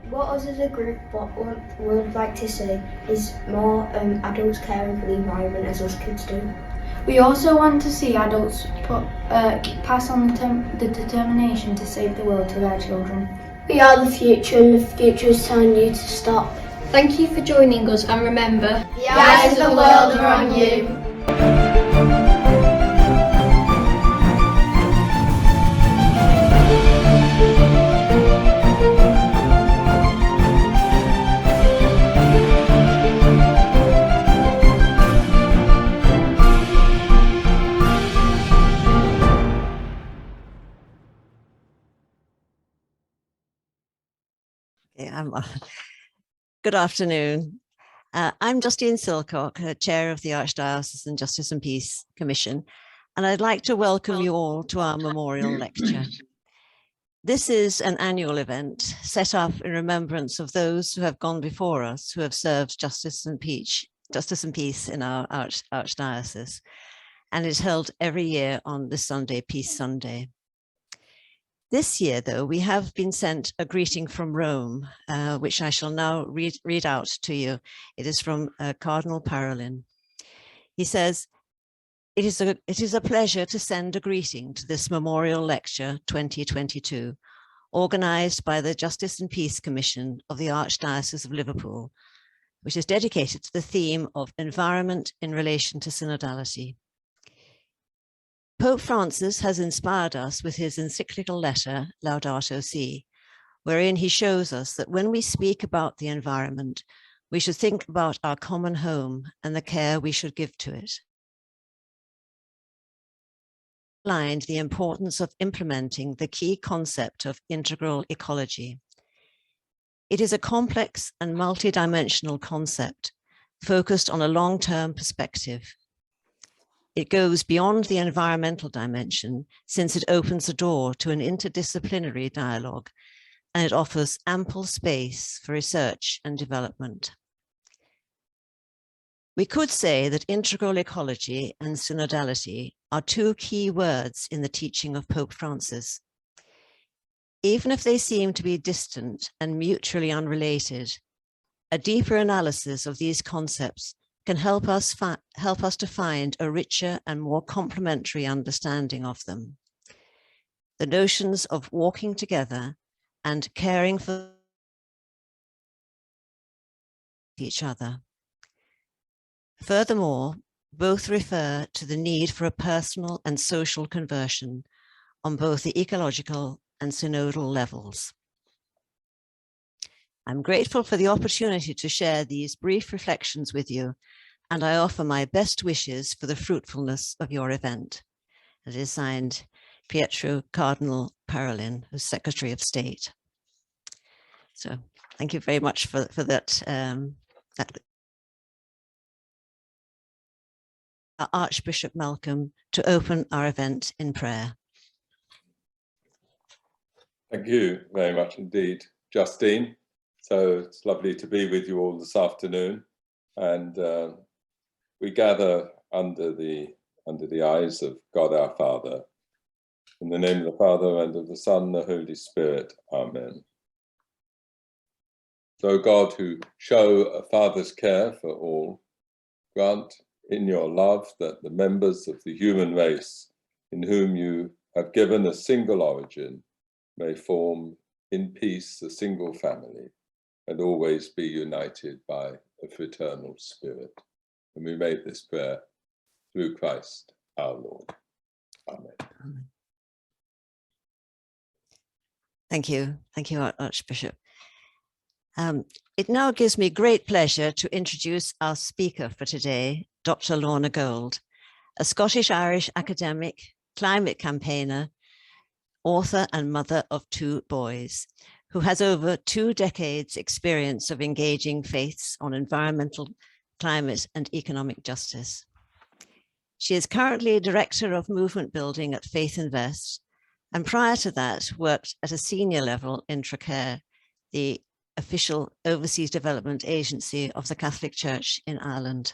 What us as a group would like to see is more adults caring for the environment as us kids do. We also want to see adults pass on the determination to save the world to their children. We are the future, and the future is telling you to stop. Thank you for joining us, and remember, The eyes of the world are on you. Good afternoon. I'm Justine Silcock, Chair of the Archdiocesan Justice and Peace Commission, and I'd like to welcome you all to our memorial lecture. This is an annual event set up in remembrance of those who have gone before us, who have served justice and peace in our Archdiocese, and is held every year on this Sunday, Peace Sunday. This year, though, we have been sent a greeting from Rome, which I shall now read out to you. It is from Cardinal Parolin. He says, it is a pleasure to send a greeting to this Memorial Lecture 2022, organised by the Justice and Peace Commission of the Archdiocese of Liverpool, which is dedicated to the theme of environment in relation to synodality. Pope Francis has inspired us with his encyclical letter, Laudato Si, wherein he shows us that when we speak about the environment, we should think about our common home and the care we should give to it. He outlined the importance of implementing the key concept of integral ecology. It is a complex and multidimensional concept focused on a long-term perspective. It goes beyond the environmental dimension, since it opens a door to an interdisciplinary dialogue, and it offers ample space for research and development. We could say that integral ecology and synodality are two key words in the teaching of Pope Francis. Even if they seem to be distant and mutually unrelated, a deeper analysis of these concepts can help us to find a richer and more complementary understanding of them. The notions of walking together and caring for each other. Furthermore, both refer to the need for a personal and social conversion on both the ecological and synodal levels. I'm grateful for the opportunity to share these brief reflections with you, and I offer my best wishes for the fruitfulness of your event. It is signed Pietro Cardinal Parolin, who's Secretary of State. So thank you very much for that. Archbishop Malcolm to open our event in prayer. Thank you very much indeed, Justine. So it's lovely to be with you all this afternoon, and we gather under the eyes of God our Father. In the name of the Father, and of the Son, and the Holy Spirit. Amen. So God, who show a Father's care for all, grant in your love that the members of the human race, in whom you have given a single origin, may form in peace a single family, and always be united by a fraternal spirit. And we make this prayer through Christ our Lord. Amen. Amen. Thank you, Archbishop. It now gives me great pleasure to introduce our speaker for today, Dr. Lorna Gold, a Scottish-Irish academic, climate campaigner, author and mother of 2 boys, who has over 2 decades experience of engaging faiths on environmental, climate and economic justice. She is currently Director of Movement Building at Faith Invest, and prior to that worked at a senior level in Trocaire, the official overseas development agency of the Catholic Church in Ireland.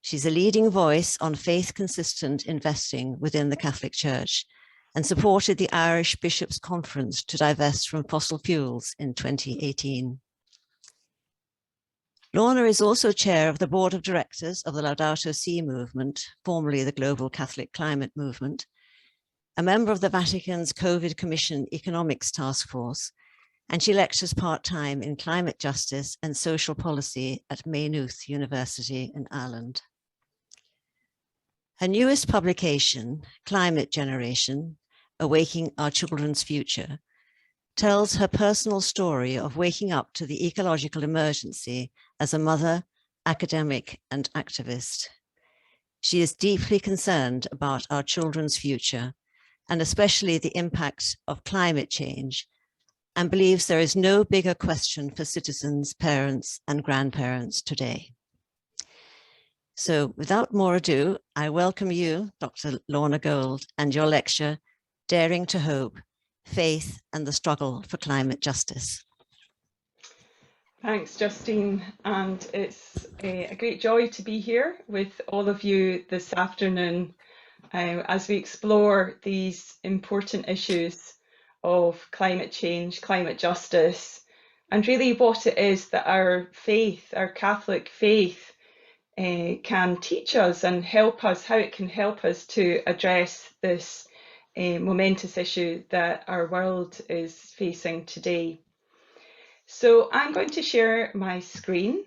She's a leading voice on faith-consistent investing within the Catholic Church and supported the Irish Bishops' Conference to divest from fossil fuels in 2018. Lorna is also chair of the board of directors of the Laudato Si Movement, formerly the Global Catholic Climate Movement, a member of the Vatican's COVID Commission Economics Taskforce, and she lectures part-time in climate justice and social policy at Maynooth University in Ireland. Her newest publication, Climate Generation, Awaking Our Children's Future, tells her personal story of waking up to the ecological emergency as a mother, academic, and activist. She is deeply concerned about our children's future, and especially the impact of climate change, and believes there is no bigger question for citizens, parents, and grandparents today. So without more ado, I welcome you, Dr. Lorna Gold, and your lecture, Daring to Hope, Faith and the Struggle for Climate Justice. Thanks, Justine, and it's a great joy to be here with all of you this afternoon as we explore these important issues of climate change, climate justice, and really what it is that our faith, our Catholic faith, can teach us and help us, how it can help us to address this momentous issue that our world is facing today. So I'm going to share my screen.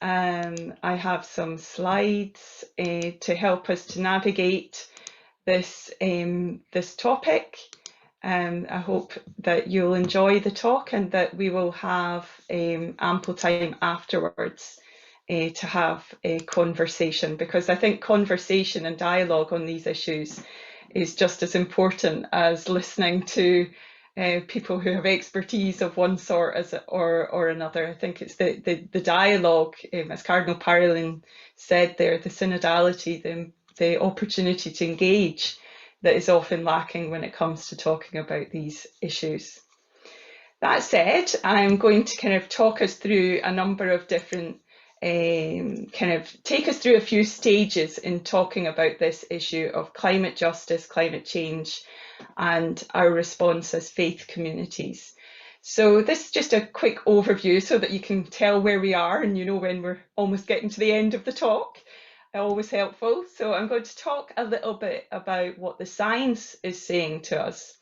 I have some slides to help us to navigate this, this topic. I hope that you'll enjoy the talk and that we will have ample time afterwards to have a conversation, because I think conversation and dialogue on these issues is just as important as listening to people who have expertise of one sort or another. I think it's the dialogue, as Cardinal Parolin said there, the synodality, the opportunity to engage that is often lacking when it comes to talking about these issues. That said, I'm going to kind of talk us through a number of different take us through a few stages in talking about this issue of climate justice, climate change, and our response as faith communities. So this is just a quick overview so that you can tell where we are and you know when we're almost getting to the end of the talk. Always helpful. So I'm going to talk a little bit about what the science is saying to us.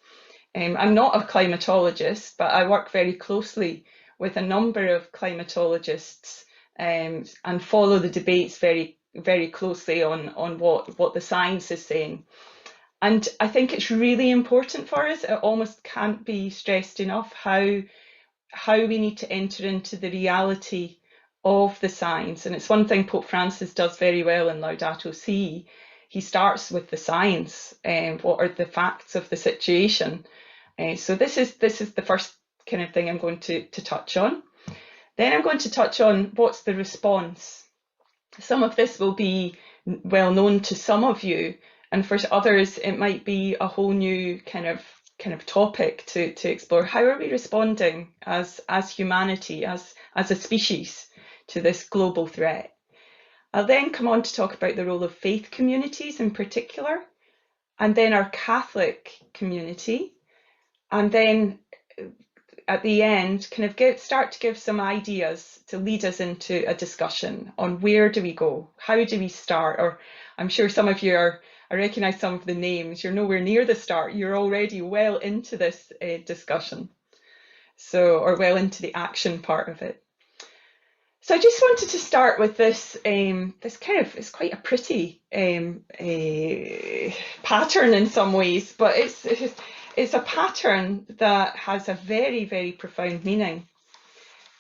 I'm not a climatologist, but I work very closely with a number of climatologists and follow the debates very, very closely on what the science is saying. And I think it's really important for us. It almost can't be stressed enough how we need to enter into the reality of the science. And it's one thing Pope Francis does very well in Laudato Si. He starts with the science and what are the facts of the situation. So this is the first kind of thing I'm going to touch on. Then I'm going to touch on what's the response. Some of this will be well known to some of you, and for others it might be a whole new kind of topic to explore. How are we responding as humanity, as a species, to this global threat? I'll then come on to talk about the role of faith communities in particular, and then our Catholic community, and then at the end kind of start to give some ideas to lead us into a discussion on where do we go, how do we start. Or I'm sure some of you I recognise some of the names, you're nowhere near the start, you're already well into this discussion, or well into the action part of it. So I just wanted to start with this, this kind of, it's quite a pretty pattern in some ways, but it's a pattern that has a very, very profound meaning.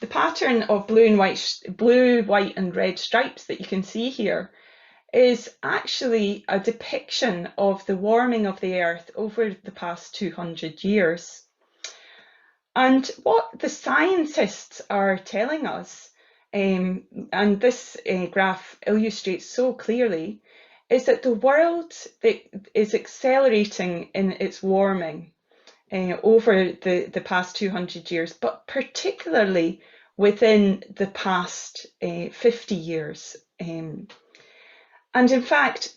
The pattern of blue, white and red stripes that you can see here is actually a depiction of the warming of the Earth over the past 200 years. And what the scientists are telling us, and this graph illustrates so clearly, is that the world is accelerating in its warming over the past 200 years, but particularly within the past 50 years. And in fact,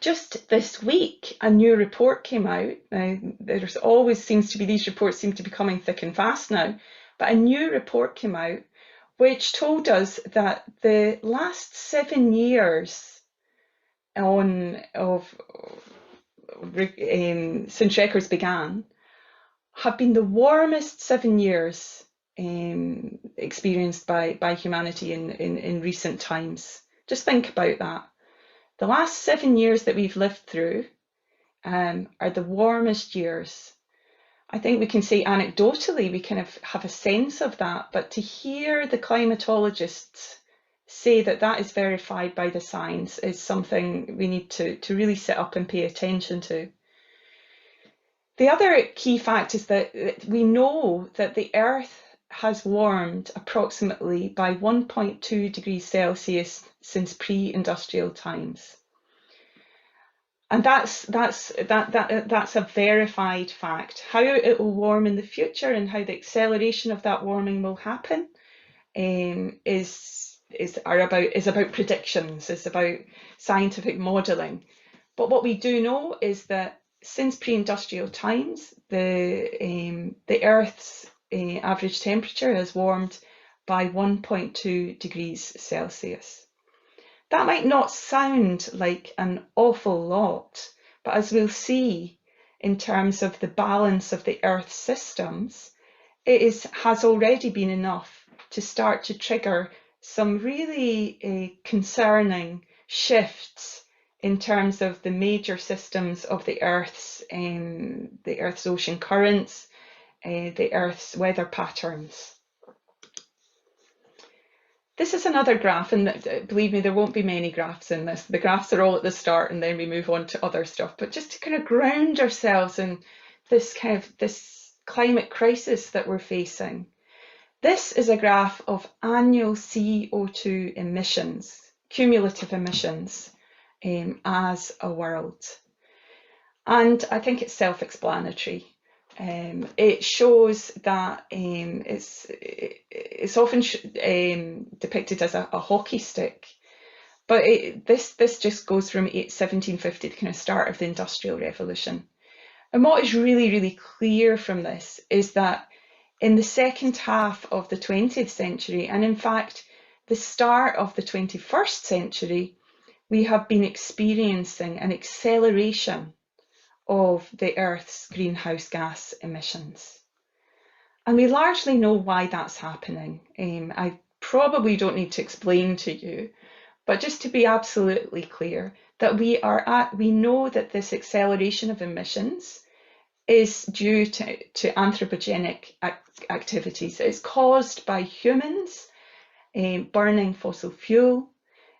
just this week, a new report came out. There's always seems to be, these reports seem to be coming thick and fast now, but a new report came out which told us that the last 7 years since records began have been the warmest 7 years experienced by humanity in recent times. Just think about that. The last 7 years that we've lived through are the warmest years. I think we can say anecdotally, we kind of have a sense of that, but to hear the climatologists say that that is verified by the science is something we need to really sit up and pay attention to. The other key fact is that we know that the Earth has warmed approximately by 1.2 degrees Celsius since pre-industrial times. And that's a verified fact. How it will warm in the future and how the acceleration of that warming will happen is about predictions, is about scientific modelling. But what we do know is that since pre-industrial times, the Earth's average temperature has warmed by 1.2 degrees Celsius. That might not sound like an awful lot, but as we'll see in terms of the balance of the Earth's systems, it has already been enough to start to trigger some really concerning shifts in terms of the major systems of the Earth's ocean currents, the Earth's weather patterns. This is another graph, and believe me, there won't be many graphs in this. The graphs are all at the start, and then we move on to other stuff. But just to kind of ground ourselves in this climate crisis that we're facing. This is a graph of annual CO2 emissions, cumulative emissions, as a world. And I think it's self-explanatory. It shows that it's often depicted as a hockey stick, but this just goes from 1750, the kind of start of the Industrial Revolution. And what is really, really clear from this is that in the second half of the 20th century, and in fact the start of the 21st century, we have been experiencing an acceleration of the Earth's greenhouse gas emissions. And we largely know why that's happening. I probably don't need to explain to you, but just to be absolutely clear, that we know that this acceleration of emissions is due to anthropogenic activities. It's caused by humans burning fossil fuel,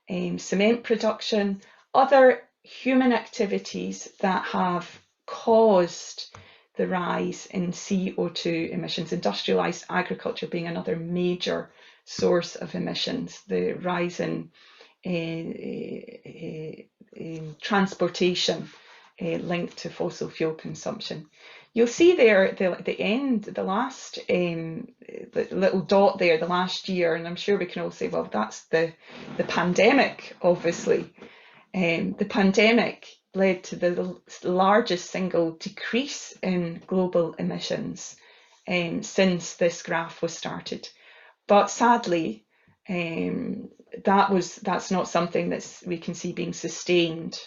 cement production, other human activities that have caused the rise in CO2 emissions, industrialised agriculture being another major source of emissions, the rise in transportation linked to fossil fuel consumption. You'll see there the end, the last the little dot there, the last year, and I'm sure we can all say, well, that's the pandemic, obviously. The pandemic led to the largest single decrease in global emissions since this graph was started. But sadly, that's not something that we can see being sustained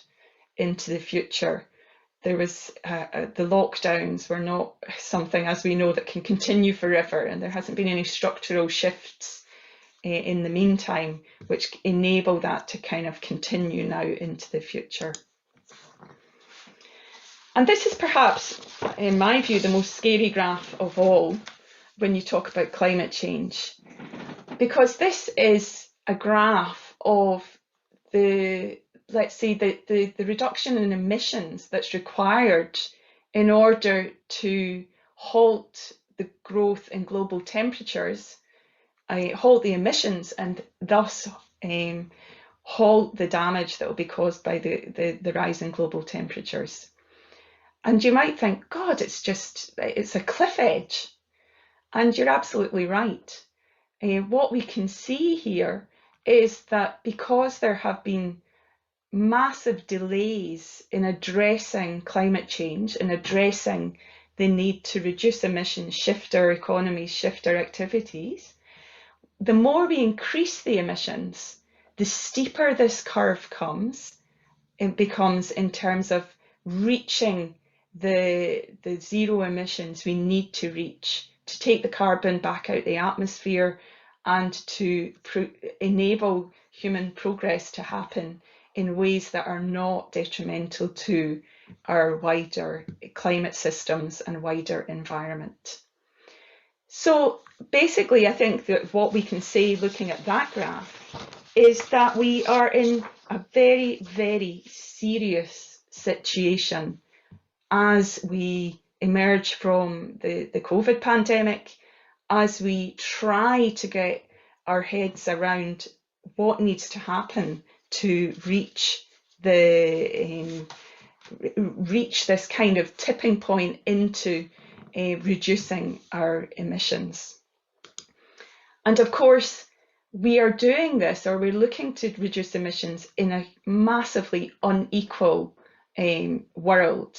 into the future. There was the lockdowns were not something, as we know, that can continue forever, and there hasn't been any structural shifts in the meantime which enable that to kind of continue now into the future. And this is perhaps, in my view, the most scary graph of all when you talk about climate change, because this is a graph of let's say the reduction in emissions that's required in order to halt the growth in global temperatures, halt the emissions, and thus halt the damage that will be caused by the rise in global temperatures. And you might think, God, it's a cliff edge. And you're absolutely right. What we can see here is that because there have been massive delays in addressing climate change and addressing the need to reduce emissions, shift our economies, shift our activities, the more we increase the emissions, the steeper this curve becomes in terms of reaching the zero emissions we need to reach to take the carbon back out the atmosphere and to enable human progress to happen in ways that are not detrimental to our wider climate systems and wider environment. So basically, I think that what we can say looking at that graph is that we are in a very, very serious situation as we emerge from the COVID pandemic, as we try to get our heads around what needs to happen to reach this kind of tipping point into reducing our emissions. And of course, we are doing this, or we're looking to reduce emissions in a massively unequal world.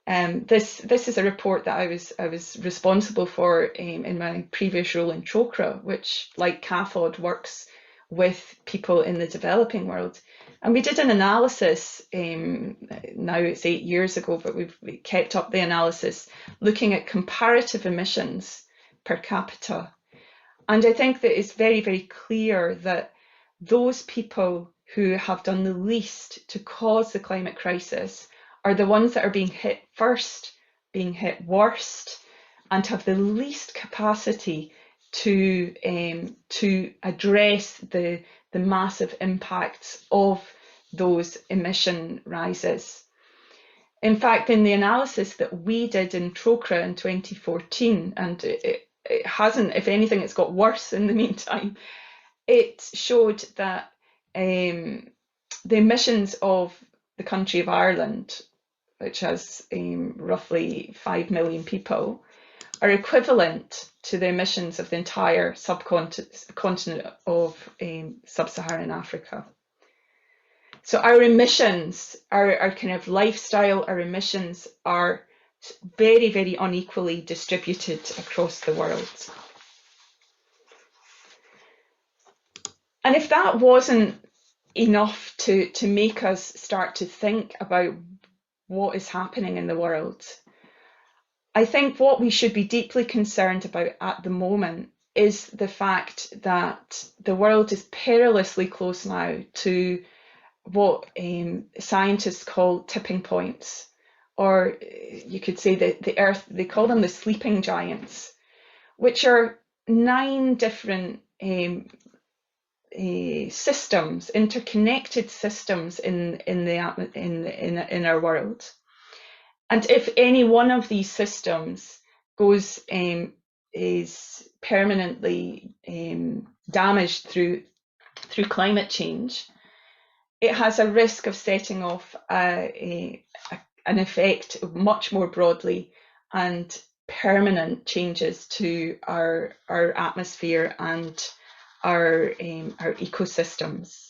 This is a report that I was responsible for in my previous role in Trocaire, which, like CAFOD, works with people in the developing world. And we did an analysis, now it's 8 years ago, but we kept up the analysis, looking at comparative emissions per capita. And I think that it's very, very clear that those people who have done the least to cause the climate crisis are the ones that are being hit first, being hit worst, and have the least capacity to address the massive impacts of those emission rises. In fact, in the analysis that we did in Trocaire in 2014, and it hasn't, if anything, it's got worse in the meantime, it showed that the emissions of the country of Ireland, which has roughly 5 million people, are equivalent to the emissions of the entire subcontinent of sub-Saharan Africa. So our emissions, our kind of lifestyle, our emissions are very, very unequally distributed across the world. And if that wasn't enough to make us start to think about what is happening in the world, I think what we should be deeply concerned about at the moment is the fact that the world is perilously close now to what scientists call tipping points, or you could say that the Earth, they call them the sleeping giants, which are 9 different systems, interconnected systems in our world. And if any one of these systems is permanently damaged through climate change, it has a risk of setting off an effect much more broadly and permanent changes to our atmosphere and our ecosystems.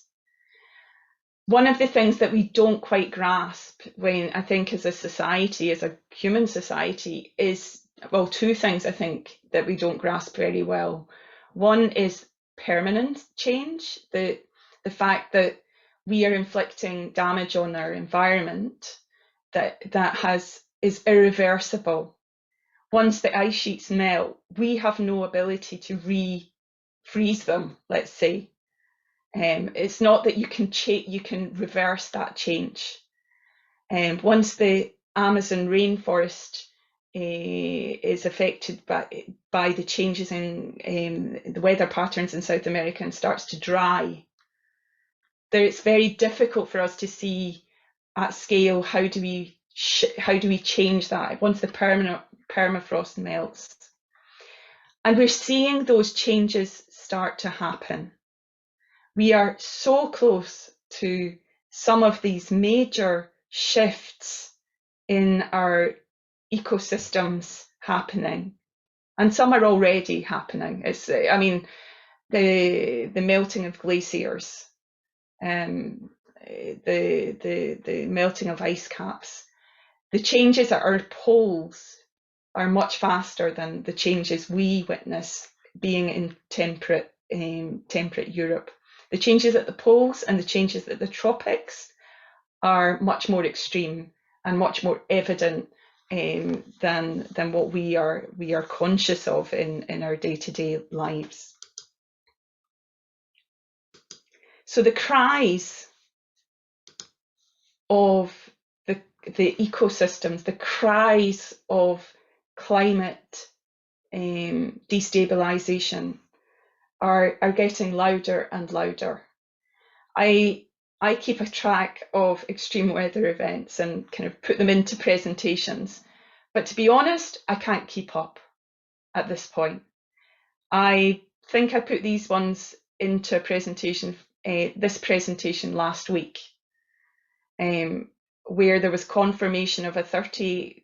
One of the things that we don't quite grasp when, I think, as a society, as a human society, is, well, 2 things I think that we don't grasp very well. One is permanent change, the fact that we are inflicting damage on our environment that is irreversible. Once the ice sheets melt, we have no ability to re-freeze them, let's say. It's not that you can reverse that change. Once the Amazon rainforest is affected by the changes in the weather patterns in South America and starts to dry, it's very difficult for us to see at scale how do we change that once the permafrost melts. And we're seeing those changes start to happen. We are so close to some of these major shifts in our ecosystems happening, and some are already happening. The melting of glaciers the melting of ice caps, the changes at our poles are much faster than the changes we witness being in temperate Europe. The changes at the poles and the changes at the tropics are much more extreme and much more evident than what we are conscious of in our day-to-day lives. So the cries of the ecosystems, the cries of climate destabilization are getting louder and louder. I keep a track of extreme weather events and kind of put them into presentations, but to be honest, I can't keep up at this point. I think I put these ones into a presentation, this presentation last week, where there was confirmation of a 30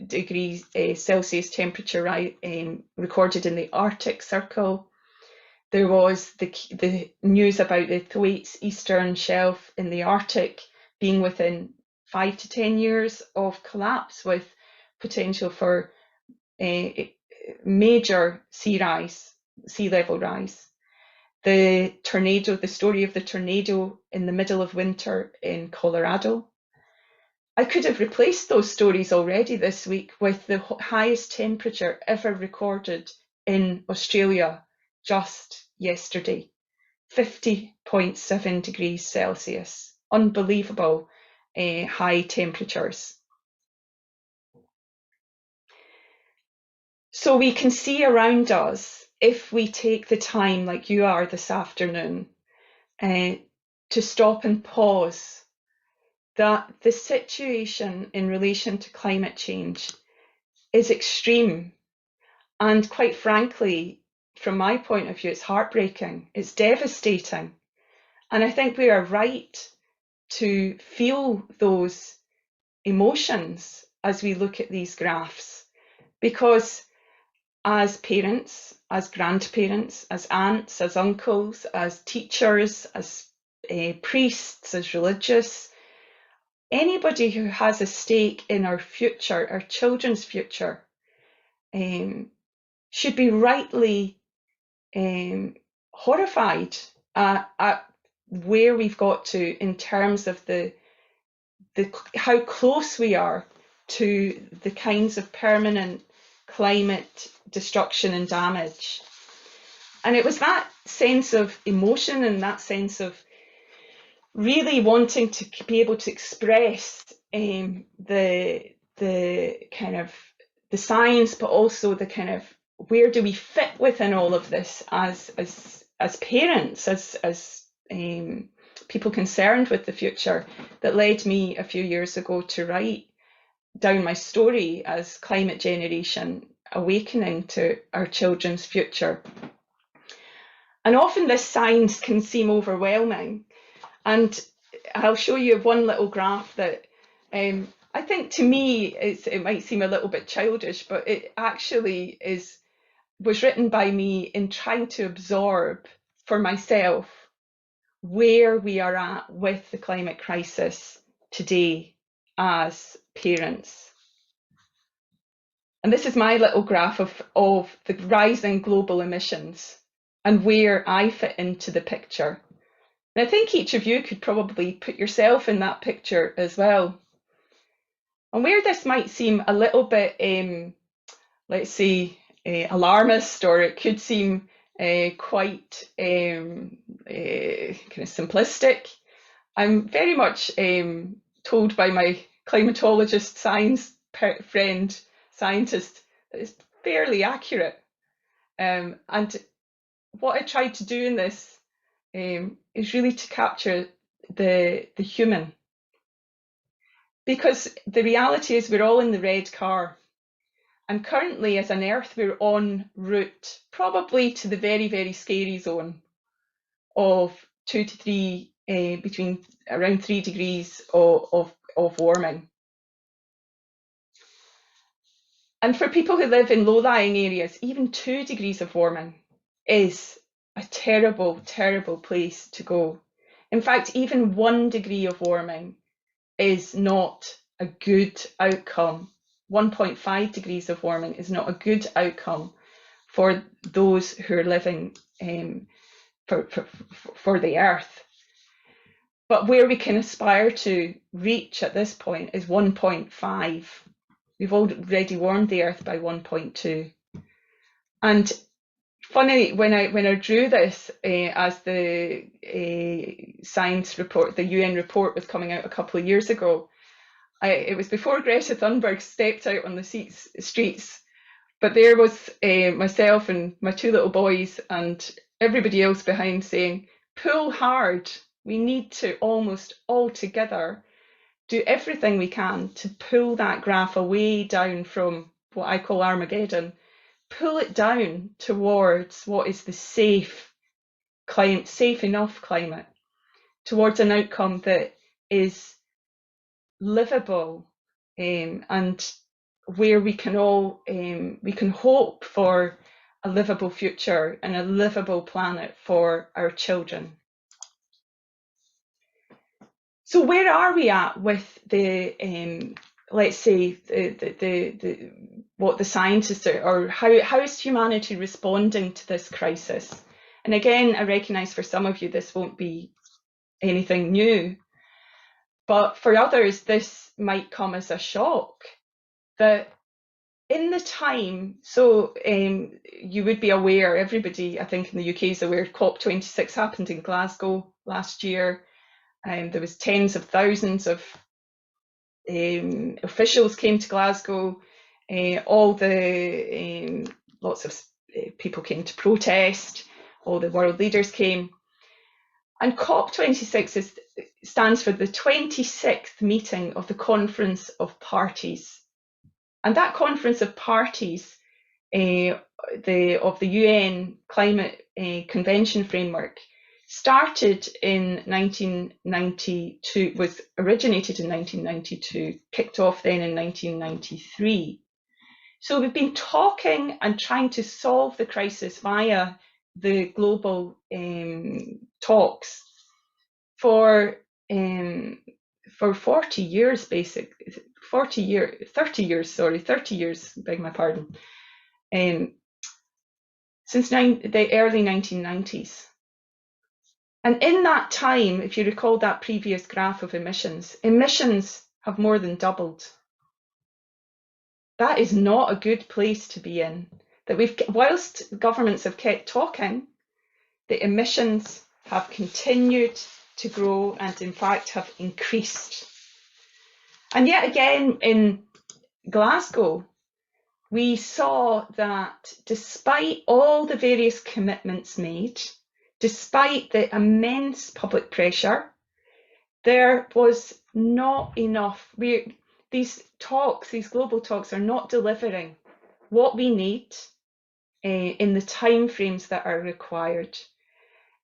degrees Celsius temperature recorded in the Arctic Circle. There was the news about the Thwaites Eastern Shelf in the Arctic being within 5 to 10 years of collapse, with potential for major sea level rise. The story of the tornado in the middle of winter in Colorado. I could have replaced those stories already this week with the highest temperature ever recorded in Australia just yesterday, 50.7 degrees Celsius. Unbelievable high temperatures. So we can see around us, if we take the time like you are this afternoon, to stop and pause, that the situation in relation to climate change is extreme. And quite frankly, from my point of view, it's heartbreaking, it's devastating. And I think we are right to feel those emotions as we look at these graphs, because as parents, as grandparents, as aunts, as uncles, as teachers, as priests, as religious, anybody who has a stake in our future, our children's future, should be rightly horrified at where we've got to in terms of how close we are to the kinds of permanent climate destruction and damage. And it was that sense of emotion and that sense of really wanting to be able to express the kind of the science, but also the kind of where do we fit within all of this as parents, as people concerned with the future, that led me a few years ago to write down my story as Climate Generation: Awakening to Our Children's Future. And often this science can seem overwhelming. And I'll show you one little graph that I think to me it might seem a little bit childish, but it actually was written by me in trying to absorb for myself where we are at with the climate crisis today as parents. And this is my little graph of the rising global emissions and where I fit into the picture. And I think each of you could probably put yourself in that picture as well. And where this might seem a little bit, let's say, alarmist, or it could seem quite kind of simplistic, I'm very much told by my climatologist scientist, that it's fairly accurate. And what I tried to do in this is really to capture the human. Because the reality is we're all in the red car. And currently, as an Earth, we're en route probably to the very, very scary zone of 2 to 3, between around 3 degrees of warming. And for people who live in low-lying areas, even 2 degrees of warming is a terrible, terrible place to go. In fact, even 1 degree of warming is not a good outcome. 1.5 degrees of warming is not a good outcome for those who are living for the Earth. But where we can aspire to reach at this point is 1.5. We've already warmed the Earth by 1.2. And funny, when I drew this as the science report, the UN report was coming out a couple of years ago, it was before Greta Thunberg stepped out on the streets. But there was myself and my 2 little boys and everybody else behind saying, pull hard. We need to almost all together do everything we can to pull that graph away down from what I call Armageddon, pull it down towards what is the safe enough climate, towards an outcome that is livable and where we can all we can hope for a livable future and a livable planet for our children. So where are we at with the let's say the what the scientists are, or how is humanity responding to this crisis? And again, I recognise for some of you this won't be anything new, but for others this might come as a shock. That in the time, so you would be aware, everybody I think in the UK is aware, COP26 happened in Glasgow last year. There was tens of thousands of officials came to Glasgow. Lots of people came to protest. All the world leaders came. And COP26 stands for the 26th meeting of the Conference of Parties. And that Conference of Parties of the UN Climate Convention Framework started in 1992, originated in 1992, kicked off then in 1993. So we've been talking and trying to solve the crisis via the global talks for 40 years, basically, 30 years, beg my pardon, since the early 1990s. And in that time, if you recall that previous graph of emissions have more than doubled. That is not a good place to be in. That whilst governments have kept talking, the emissions have continued to grow and in fact have increased. And yet again in Glasgow, we saw that despite all the various commitments made, despite the immense public pressure, there was not enough. These global talks are not delivering what we need in the timeframes that are required.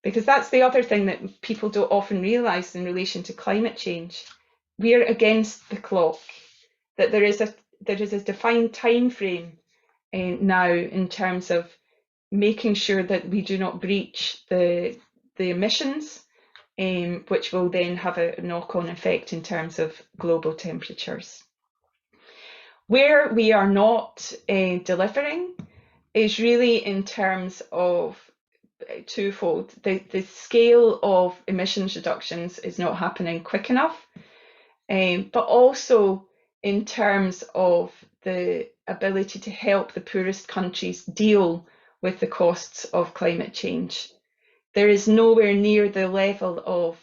Because that's the other thing that people don't often realise in relation to climate change. We are against the clock, that there is a defined time frame now in terms of making sure that we do not breach the emissions, which will then have a knock-on effect in terms of global temperatures. Where we are not delivering is really in terms of twofold. The scale of emissions reductions is not happening quick enough, but also in terms of the ability to help the poorest countries deal with the costs of climate change. There is nowhere near the level of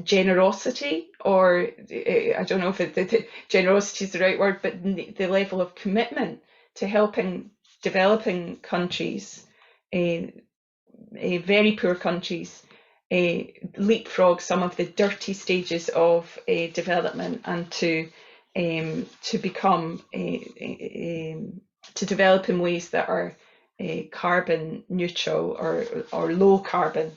generosity, or I don't know if generosity is the right word, but the level of commitment to helping developing countries, very poor countries, leapfrog some of the dirty stages of development and to become to develop in ways that are carbon neutral or low carbon.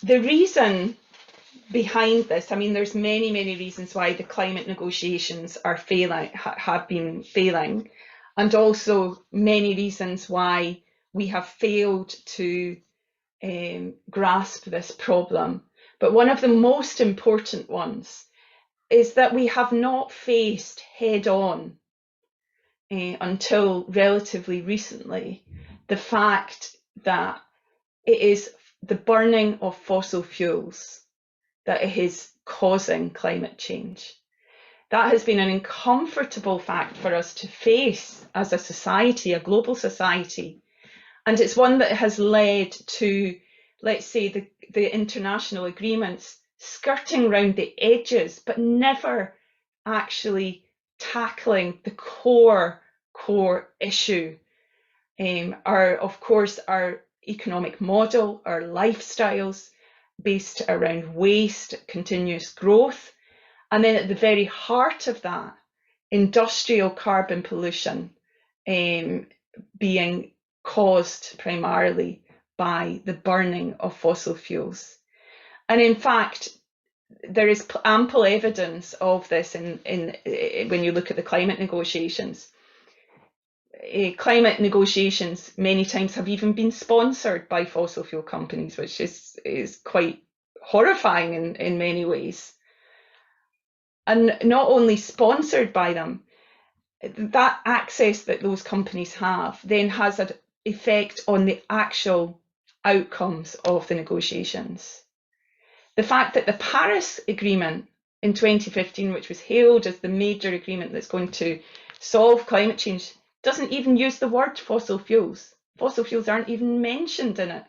The reason behind this, I mean, there's many reasons why the climate negotiations are failing, have been failing, and also many reasons why we have failed to grasp this problem. But one of the most important ones is that we have not faced head on until relatively recently the fact that it is the burning of fossil fuels that is causing climate change. That has been an uncomfortable fact for us to face as a society, a global society. And it's one that has led to, let's say, the international agreements skirting round the edges, but never actually tackling the core issue. Of course, our economic model, our lifestyles based around waste, continuous growth, and then at the very heart of that, industrial carbon pollution being caused primarily by the burning of fossil fuels. And in fact, there is ample evidence of this when you look at the climate negotiations. Climate negotiations many times have even been sponsored by fossil fuel companies, which is quite horrifying in many ways. And not only sponsored by them, that access that those companies have then has an effect on the actual outcomes of the negotiations. The fact that the Paris Agreement in 2015, which was hailed as the major agreement that's going to solve climate change, doesn't even use the word fossil fuels. Fossil fuels aren't even mentioned in it.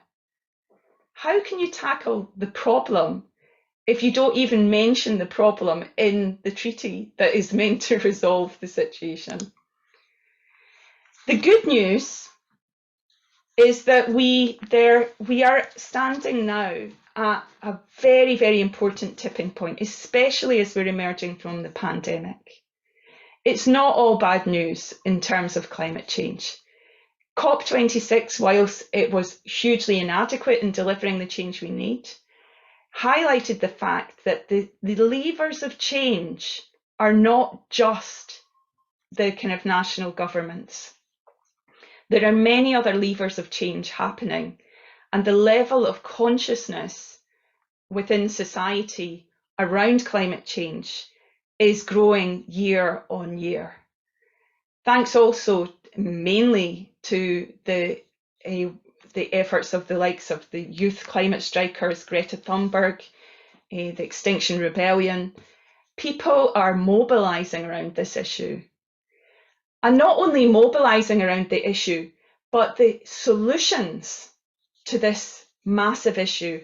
How can you tackle the problem if you don't even mention the problem in the treaty that is meant to resolve the situation? The good news is that we are standing now at a very, very important tipping point, especially as we're emerging from the pandemic. It's not all bad news in terms of climate change. COP26, whilst it was hugely inadequate in delivering the change we need, highlighted the fact that the levers of change are not just the kind of national governments. There are many other levers of change happening, and the level of consciousness within society around climate change is growing year on year. Thanks also mainly to the efforts of the likes of the youth climate strikers, Greta Thunberg, the Extinction Rebellion. People are mobilising around this issue. And not only mobilising around the issue, but the solutions to this massive issue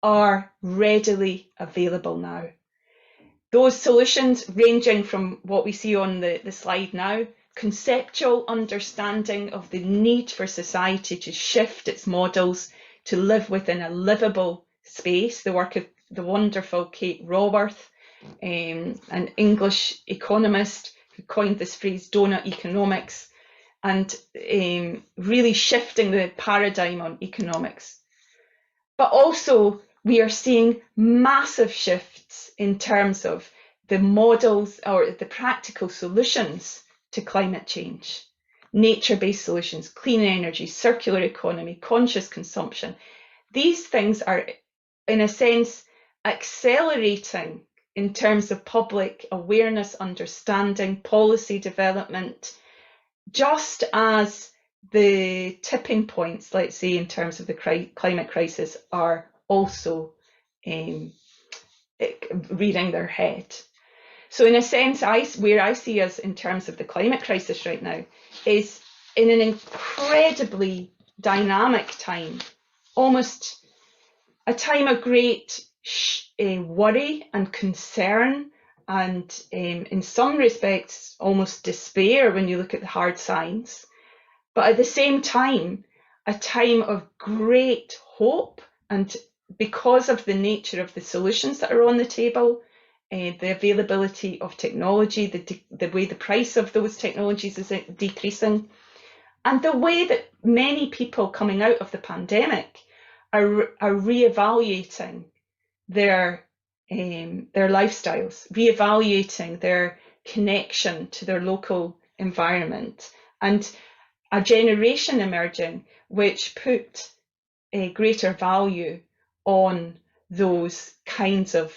are readily available now. Those solutions ranging from what we see on the slide now, conceptual understanding of the need for society to shift its models to live within a livable space, the work of the wonderful Kate Raworth, an English economist who coined this phrase donut economics, and really shifting the paradigm on economics. But also we are seeing massive shifts in terms of the models or the practical solutions to climate change. Nature-based solutions, clean energy, circular economy, conscious consumption. These things are, in a sense, accelerating in terms of public awareness, understanding, policy development, just as the tipping points, let's say, in terms of the climate crisis are also rearing their head. So in a sense, where I see us in terms of the climate crisis right now is in an incredibly dynamic time, almost a time of great worry and concern, and in some respects almost despair when you look at the hard science, but at the same time a time of great hope, and because of the nature of the solutions that are on the table, the availability of technology, the way the price of those technologies is decreasing, and the way that many people coming out of the pandemic are reevaluating their lifestyles, reevaluating their connection to their local environment, and a generation emerging which put a greater value on those kinds of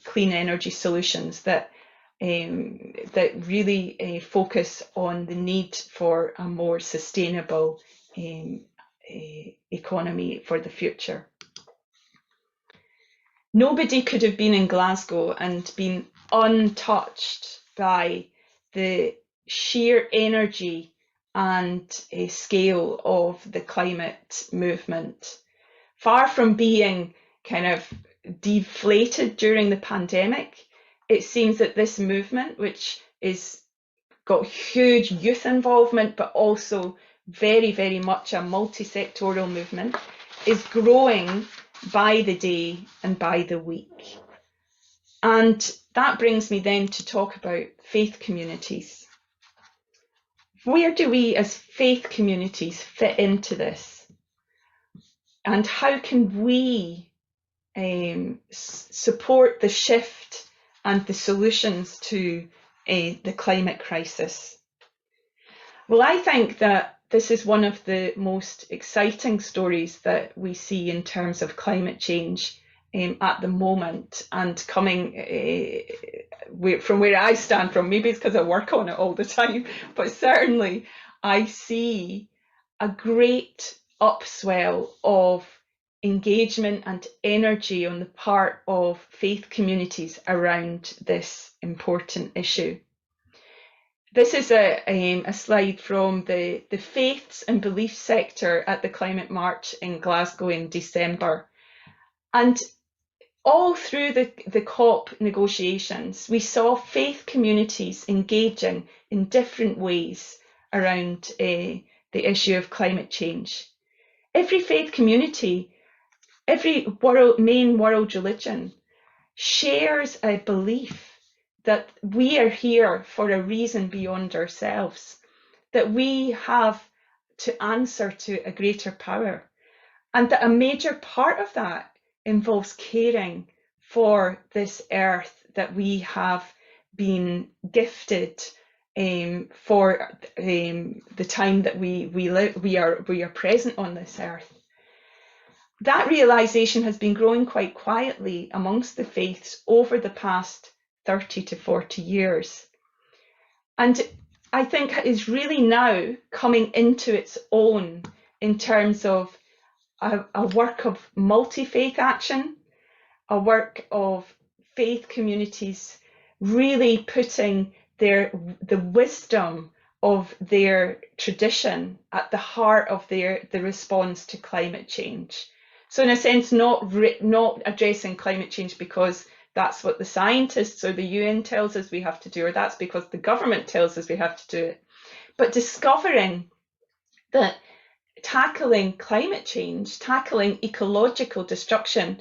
clean energy solutions that really focus on the need for a more sustainable economy for the future. Nobody could have been in Glasgow and been untouched by the sheer energy and scale of the climate movement. Far from being kind of deflated during the pandemic, it seems that this movement, which is got huge youth involvement, but also very, very much a multi-sectoral movement, is growing by the day and by the week. And that brings me then to talk about faith communities. Where do we as faith communities fit into this? And how can we support the shift and the solutions to the climate crisis? Well, I think that this is one of the most exciting stories that we see in terms of climate change at the moment, and coming from where I stand from. Maybe it's because I work on it all the time, but certainly I see a great upswell of engagement and energy on the part of faith communities around this important issue. This is a slide from the faiths and belief sector at the Climate March in Glasgow in December. And all through the COP negotiations, we saw faith communities engaging in different ways around the issue of climate change. Every faith community, every main world religion shares a belief that we are here for a reason beyond ourselves, that we have to answer to a greater power, and that a major part of that involves caring for this earth that we have been gifted for the time that we are present on this earth. That realization has been growing quite quietly amongst the faiths over the past 30 to 40 years. And I think it is really now coming into its own in terms of a work of multi-faith action, a work of faith communities really putting the wisdom of their tradition at the heart of the response to climate change. So in a sense, not addressing climate change because that's what the scientists or the UN tells us we have to do, or that's because the government tells us we have to do it, but discovering that tackling climate change, tackling ecological destruction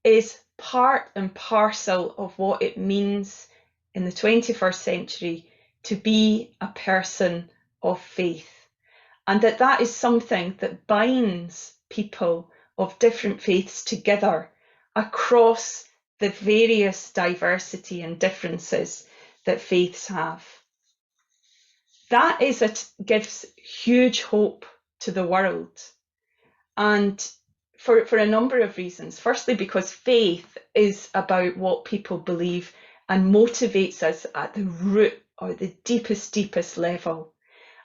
is part and parcel of what it means in the 21st century to be a person of faith. And that is something that binds people of different faiths together across the various diversity and differences that faiths have. That gives huge hope to the world, and for a number of reasons. Firstly, because faith is about what people believe and motivates us at the root or the deepest level.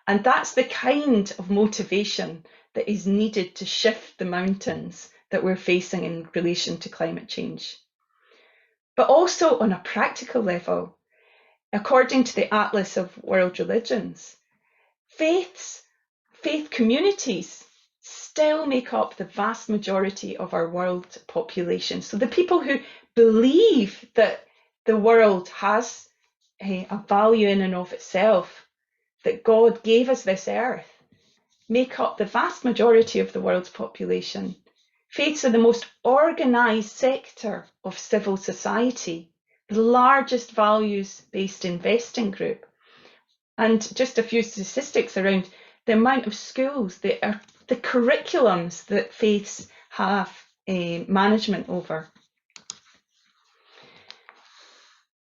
And that's the kind of motivation that is needed to shift the mountains that we're facing in relation to climate change. But also on a practical level, according to the Atlas of World Religions, faith communities still make up the vast majority of our world population. So the people who believe that the world has a value in and of itself, that God gave us this earth, make up the vast majority of the world's population. Faiths are the most organised sector of civil society, the largest values-based investing group. And just a few statistics around the amount of schools, the curriculums that faiths have management over.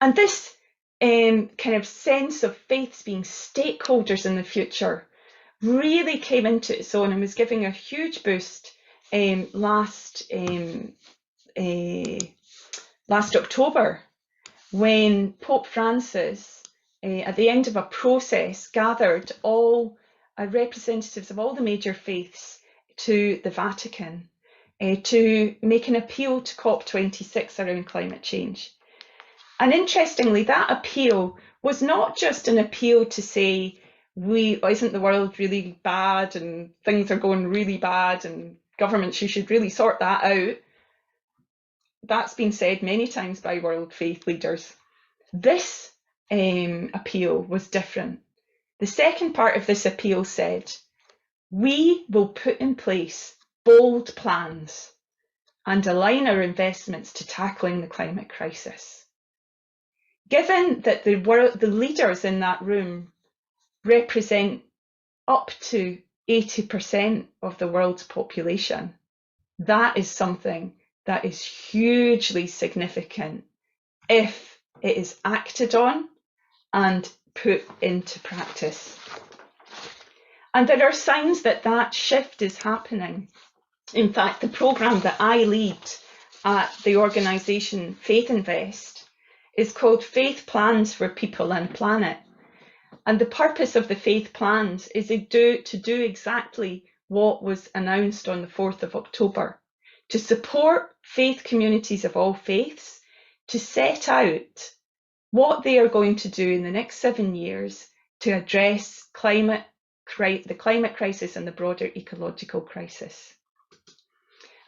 And this kind of sense of faiths being stakeholders in the future really came into its own and was giving a huge boost last October, when Pope Francis, at the end of a process, gathered all representatives of all the major faiths to the Vatican to make an appeal to COP26 around climate change. And interestingly, that appeal was not just an appeal to say, isn't the world really bad and things are going really bad and governments, you should really sort that out. That's been said many times by world faith leaders. This appeal was different. The second part of this appeal said, we will put in place bold plans and align our investments to tackling the climate crisis. Given that the leaders in that room represent up to 80% of the world's population, that is something that is hugely significant if it is acted on and put into practice. And there are signs that that shift is happening. In fact, the programme that I lead at the organisation Faith Invest is called Faith Plans for People and Planet. And the purpose of the Faith Plans is to do exactly what was announced on the 4th of October, to support faith communities of all faiths, to set out what they are going to do in the next 7 years to address the climate crisis and the broader ecological crisis.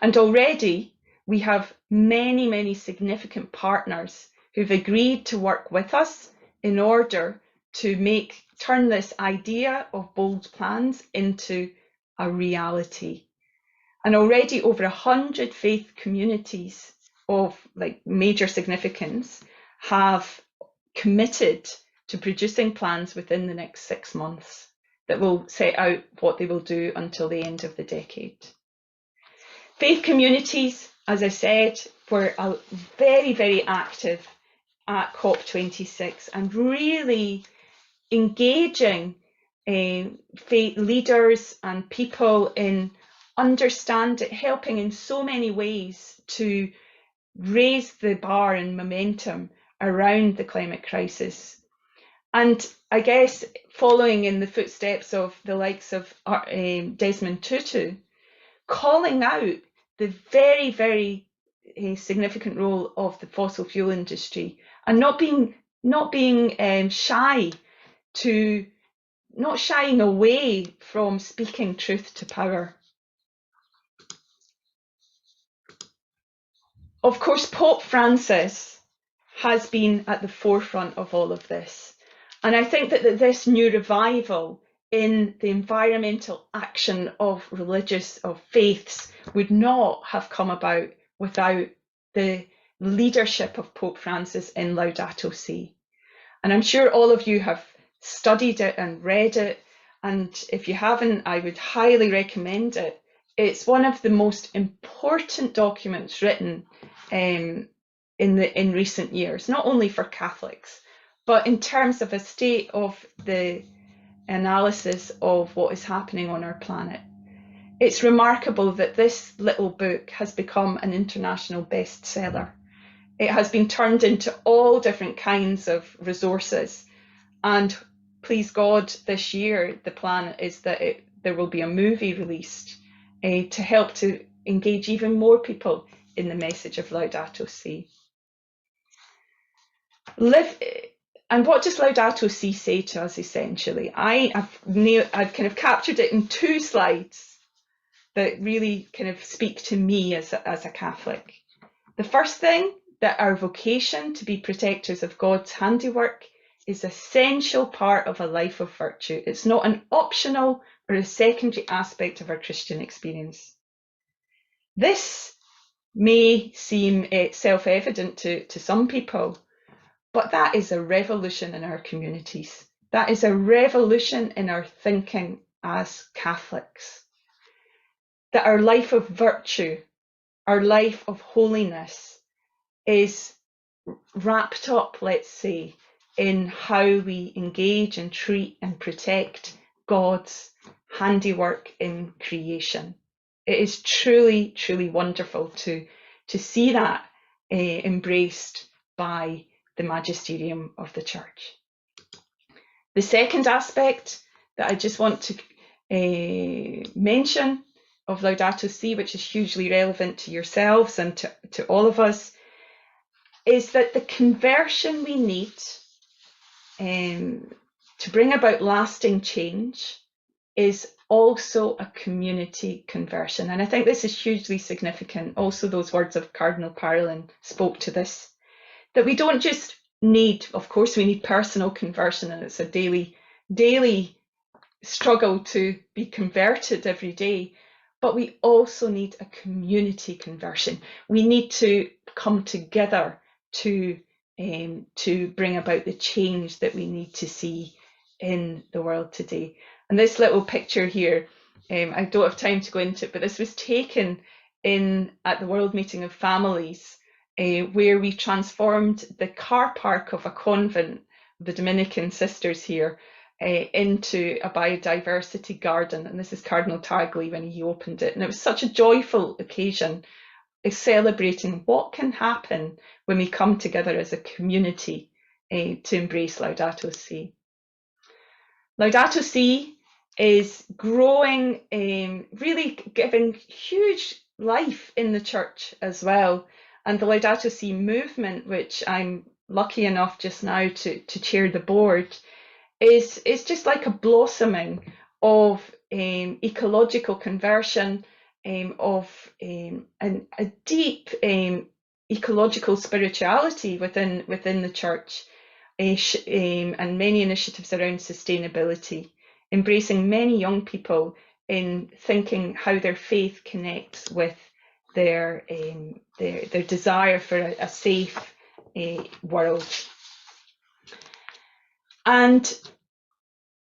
And already we have many, many significant partners who've agreed to work with us in order to turn this idea of bold plans into a reality. And already over 100 faith communities of major significance have committed to producing plans within the next 6 months that will set out what they will do until the end of the decade. Faith communities, as I said, were very, very active at COP26 and really engaging faith leaders and people in helping in so many ways to raise the bar and momentum around the climate crisis. And I guess following in the footsteps of the likes of Desmond Tutu, calling out the very, very significant role of the fossil fuel industry and not shying away from speaking truth to power. Of course, Pope Francis has been at the forefront of all of this. And I think that this new revival in the environmental action of faiths would not have come about without the leadership of Pope Francis in Laudato Si. And I'm sure all of you have studied it and read it. And if you haven't, I would highly recommend it. It's one of the most important documents written in recent years, not only for Catholics, but in terms of a state of the analysis of what is happening on our planet. It's remarkable that this little book has become an international bestseller. It has been turned into all different kinds of resources. And please God, this year, the plan is that there will be a movie released to help to engage even more people in the message of Laudato Si. And what does Laudato Si say to us essentially? I've kind of captured it in 2 slides that really kind of speak to me as a Catholic. The first thing, that our vocation to be protectors of God's handiwork is an essential part of a life of virtue. It's not an optional or a secondary aspect of our Christian experience. This may seem self-evident to some people, but that is a revolution in our communities. That is a revolution in our thinking as Catholics. That our life of virtue, our life of holiness is wrapped up, let's say, in how we engage and treat and protect God's handiwork in creation. It is truly, truly wonderful to see that embraced by the magisterium of the Church. The second aspect that I just want to mention of Laudato Si, which is hugely relevant to yourselves and to all of us, is that the conversion we need to bring about lasting change is also a community conversion. And I think this is hugely significant. Also, those words of Cardinal Parolin spoke to this, that we don't just need, of course, we need personal conversion, and it's a daily struggle to be converted every day, but we also need a community conversion. We need to come together to bring about the change that we need to see in the world today. And this little picture here, I don't have time to go into it, but this was taken at the World Meeting of Families, where we transformed the car park of a convent, the Dominican sisters here, into a biodiversity garden. And this is Cardinal Tagley when he opened it. And it was such a joyful occasion, celebrating what can happen when we come together as a community to embrace Laudato Si. Laudato Si is growing, really giving huge life in the Church as well. And the Laudato Si movement, which I'm lucky enough just now to chair the board, is just like a blossoming of ecological conversion, of a deep ecological spirituality within the Church, and many initiatives around sustainability, embracing many young people in thinking how their faith connects with their desire for a safe world. And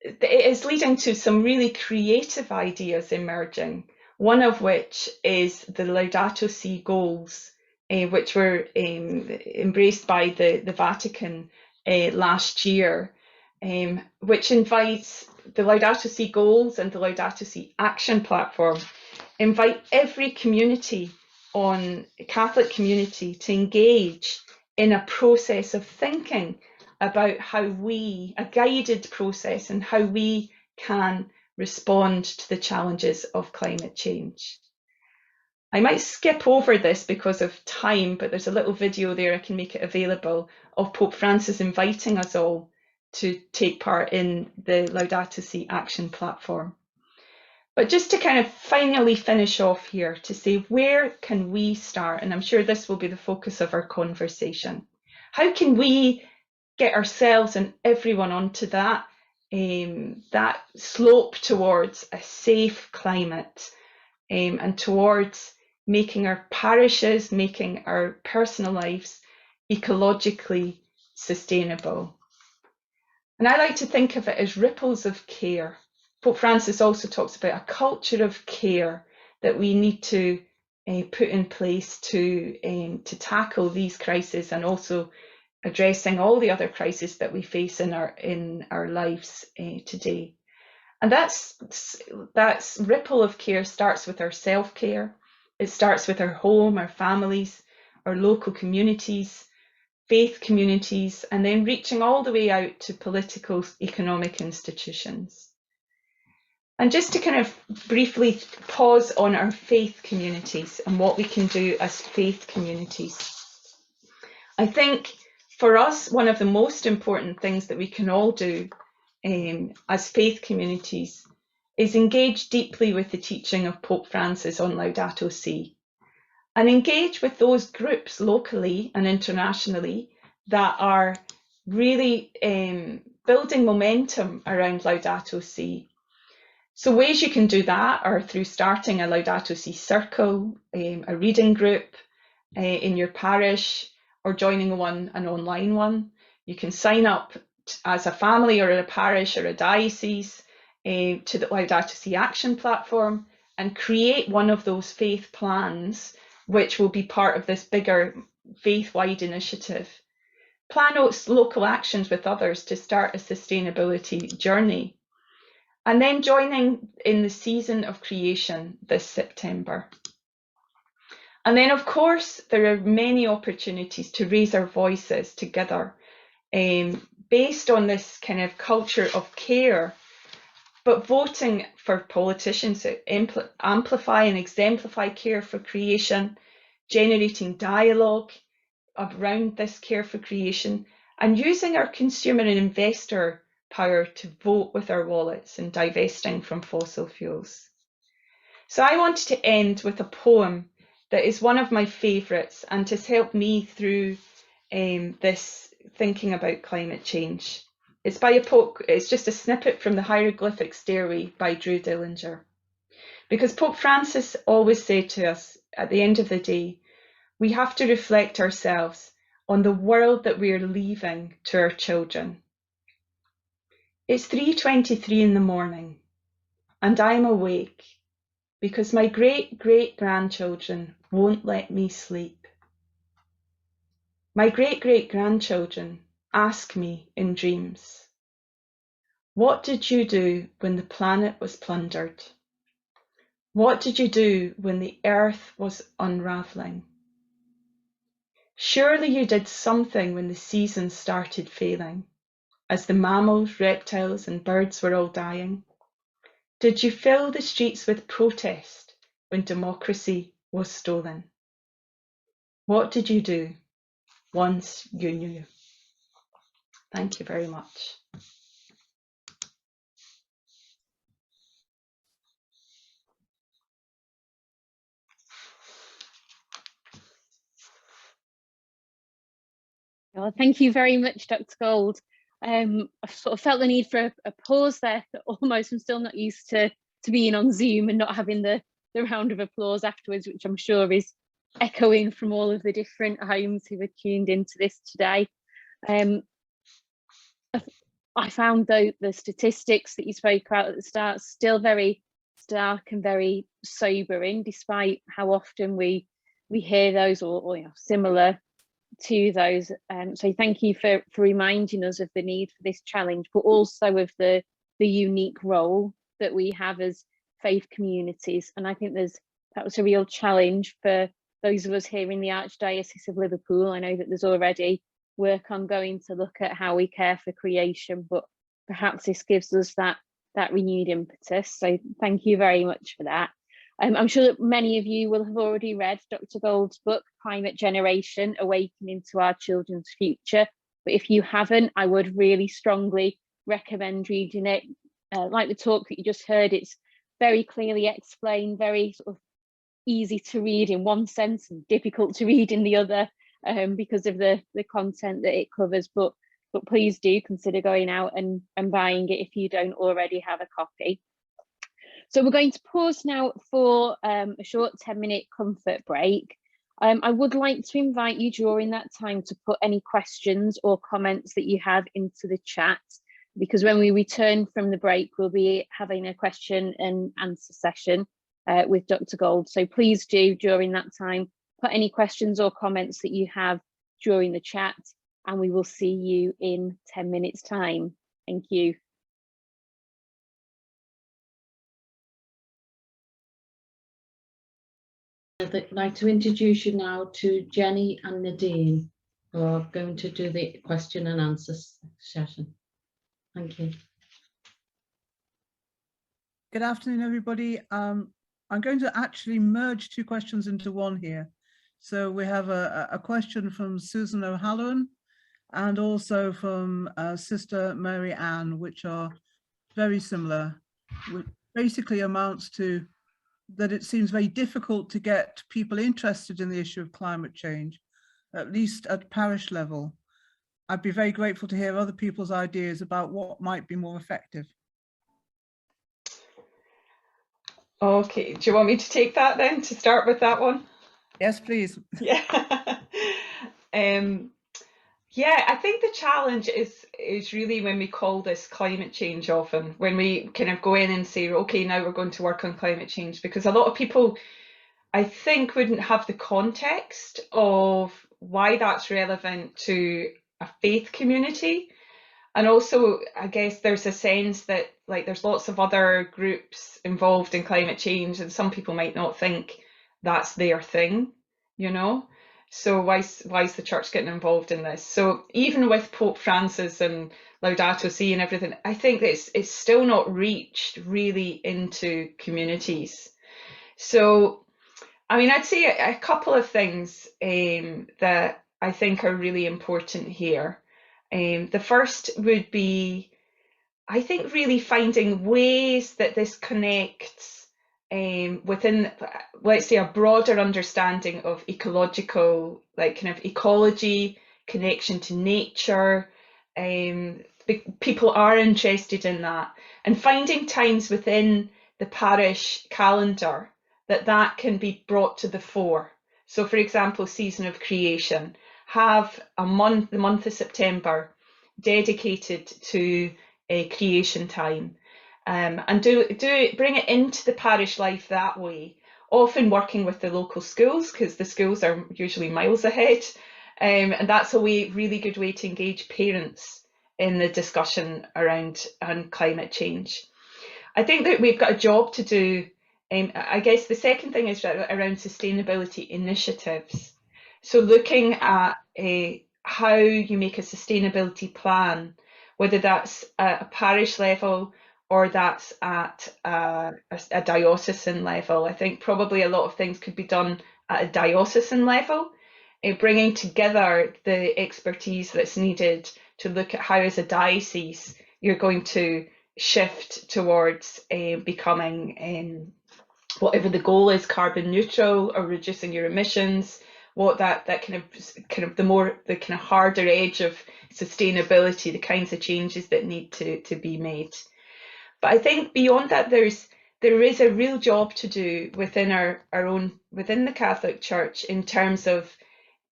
it is leading to some really creative ideas emerging, one of which is the Laudato Si goals, which were embraced by the Vatican last year, which invites the Laudato Si goals and the Laudato Si action platform, invite every community Catholic community to engage in a process of thinking about a guided process, and how we can respond to the challenges of climate change. I might skip over this because of time, but there's a little video there, I can make it available, of Pope Francis inviting us all to take part in the Laudato Si action platform. But just to kind of finally finish off here, to say, where can we start? And I'm sure this will be the focus of our conversation. How can we get ourselves and everyone onto that slope towards a safe climate, and towards making our parishes, making our personal lives ecologically sustainable? And I like to think of it as ripples of care. Pope Francis also talks about a culture of care that we need to put in place to tackle these crises, and also addressing all the other crises that we face in our lives today. And that's ripple of care starts with our self-care. It starts with our home, our families, our local communities, faith communities, and then reaching all the way out to political, economic institutions. And just to kind of briefly pause on our faith communities and what we can do as faith communities. I think for us, one of the most important things that we can all do as faith communities is engage deeply with the teaching of Pope Francis on Laudato Si, and engage with those groups locally and internationally that are really building momentum around Laudato Si. So ways you can do that are through starting a Laudato Si circle, a reading group in your parish, or joining an online one. You can sign up as a family or a parish or a diocese to the Laudato Si action platform, and create one of those faith plans, which will be part of this bigger faith-wide initiative. Plan out local actions with others to start a sustainability journey. and then joining in the season of creation this September. And then, of course, there are many opportunities to raise our voices together based on this kind of culture of care, but voting for politicians that amplify and exemplify care for creation, generating dialogue around this care for creation, and using our consumer and investor power to vote with our wallets and divesting from fossil fuels. So I wanted to end with a poem that is one of my favourites and has helped me through this thinking about climate change. It's by a Pope, it's just a snippet from the Hieroglyphic Stairway by Drew Dillinger. Because Pope Francis always said to us at the end of the day, we have to reflect ourselves on the world that we are leaving to our children. It's 3:23 in the morning and I'm awake because my great-great-grandchildren won't let me sleep. My great-great-grandchildren ask me in dreams, what did you do when the planet was plundered? What did you do when the earth was unraveling? Surely you did something when the seasons started failing, as the mammals, reptiles and birds were all dying. Did you fill the streets with protest when democracy was stolen? What did you do once you knew? Thank you very much. Well, thank you very much, Dr. Gold. I sort of felt the need for a pause there, almost. I'm still not used to being on Zoom and not having the round of applause afterwards, which I'm sure is echoing from all of the different homes who were tuned into this today. I found though the statistics that you spoke about at the start still very stark and very sobering, despite how often we hear those or you know, similar to those. So thank you for reminding us of the need for this challenge, but also of the unique role that we have as faith communities. And I think that was a real challenge for those of us here in the Archdiocese of Liverpool. I know that there's already work ongoing to look at how we care for creation, but perhaps this gives us that renewed impetus. So thank you very much for that. I'm sure that many of you will have already read Dr. Gold's book, Climate Generation, Awakening to Our Children's Future. But if you haven't, I would really strongly recommend reading it. Like the talk that you just heard, it's very clearly explained, very sort of easy to read in one sense and difficult to read in the other, because of the content that it covers. But please do consider going out and buying it if you don't already have a copy. So we're going to pause now for a short 10-minute comfort break. I would like to invite you during that time to put any questions or comments that you have into the chat, because when we return from the break, we'll be having a question and answer session with Dr. Gold. So please do, during that time, put any questions or comments that you have during the chat, and we will see you in 10 minutes time. Thank you. I'd like to introduce you now to Jenny and Nadine, who are going to do the question and answer session. Thank you. Good afternoon, everybody. I'm going to actually merge two questions into one here. So we have a question from Susan O'Halloran and also from Sister Mary Ann, which are very similar, which basically amounts to that it seems very difficult to get people interested in the issue of climate change, at least at parish level. I'd be very grateful to hear other people's ideas about what might be more effective. Okay, do you want me to take that then, to start with that one? Yes, please. Yeah. Yeah, I think the challenge is really when we call this climate change often, when we kind of go in and say, okay, now we're going to work on climate change, because a lot of people, I think, wouldn't have the context of why that's relevant to a faith community. And also, I guess there's a sense that like there's lots of other groups involved in climate change, and some people might not think that's their thing, you know. So why's the church getting involved in this? So even with Pope Francis and Laudato Si and everything, I think that it's still not reached really into communities. So, I mean, I'd say a couple of things that I think are really important here. The first would be, I think, really finding ways that this connects within, let's say, a broader understanding of ecological, like kind of ecology, connection to nature. People are interested in that, and finding times within the parish calendar that can be brought to the fore. So, for example, Season of Creation, have a month, the month of September, dedicated to creation time. And bring it into the parish life that way, often working with the local schools, because the schools are usually miles ahead, and that's a really good way to engage parents in the discussion around climate change. I think that we've got a job to do. I guess the second thing is around sustainability initiatives. So looking at how you make a sustainability plan, whether that's at a parish level or that's at a diocesan level. I think probably a lot of things could be done at a diocesan level, bringing together the expertise that's needed to look at how, as a diocese, you're going to shift towards becoming whatever the goal is, carbon neutral or reducing your emissions. What that kind of the kind of harder edge of sustainability, the kinds of changes that need to be made. But I think beyond that, there is a real job to do within our own, within the Catholic Church, in terms of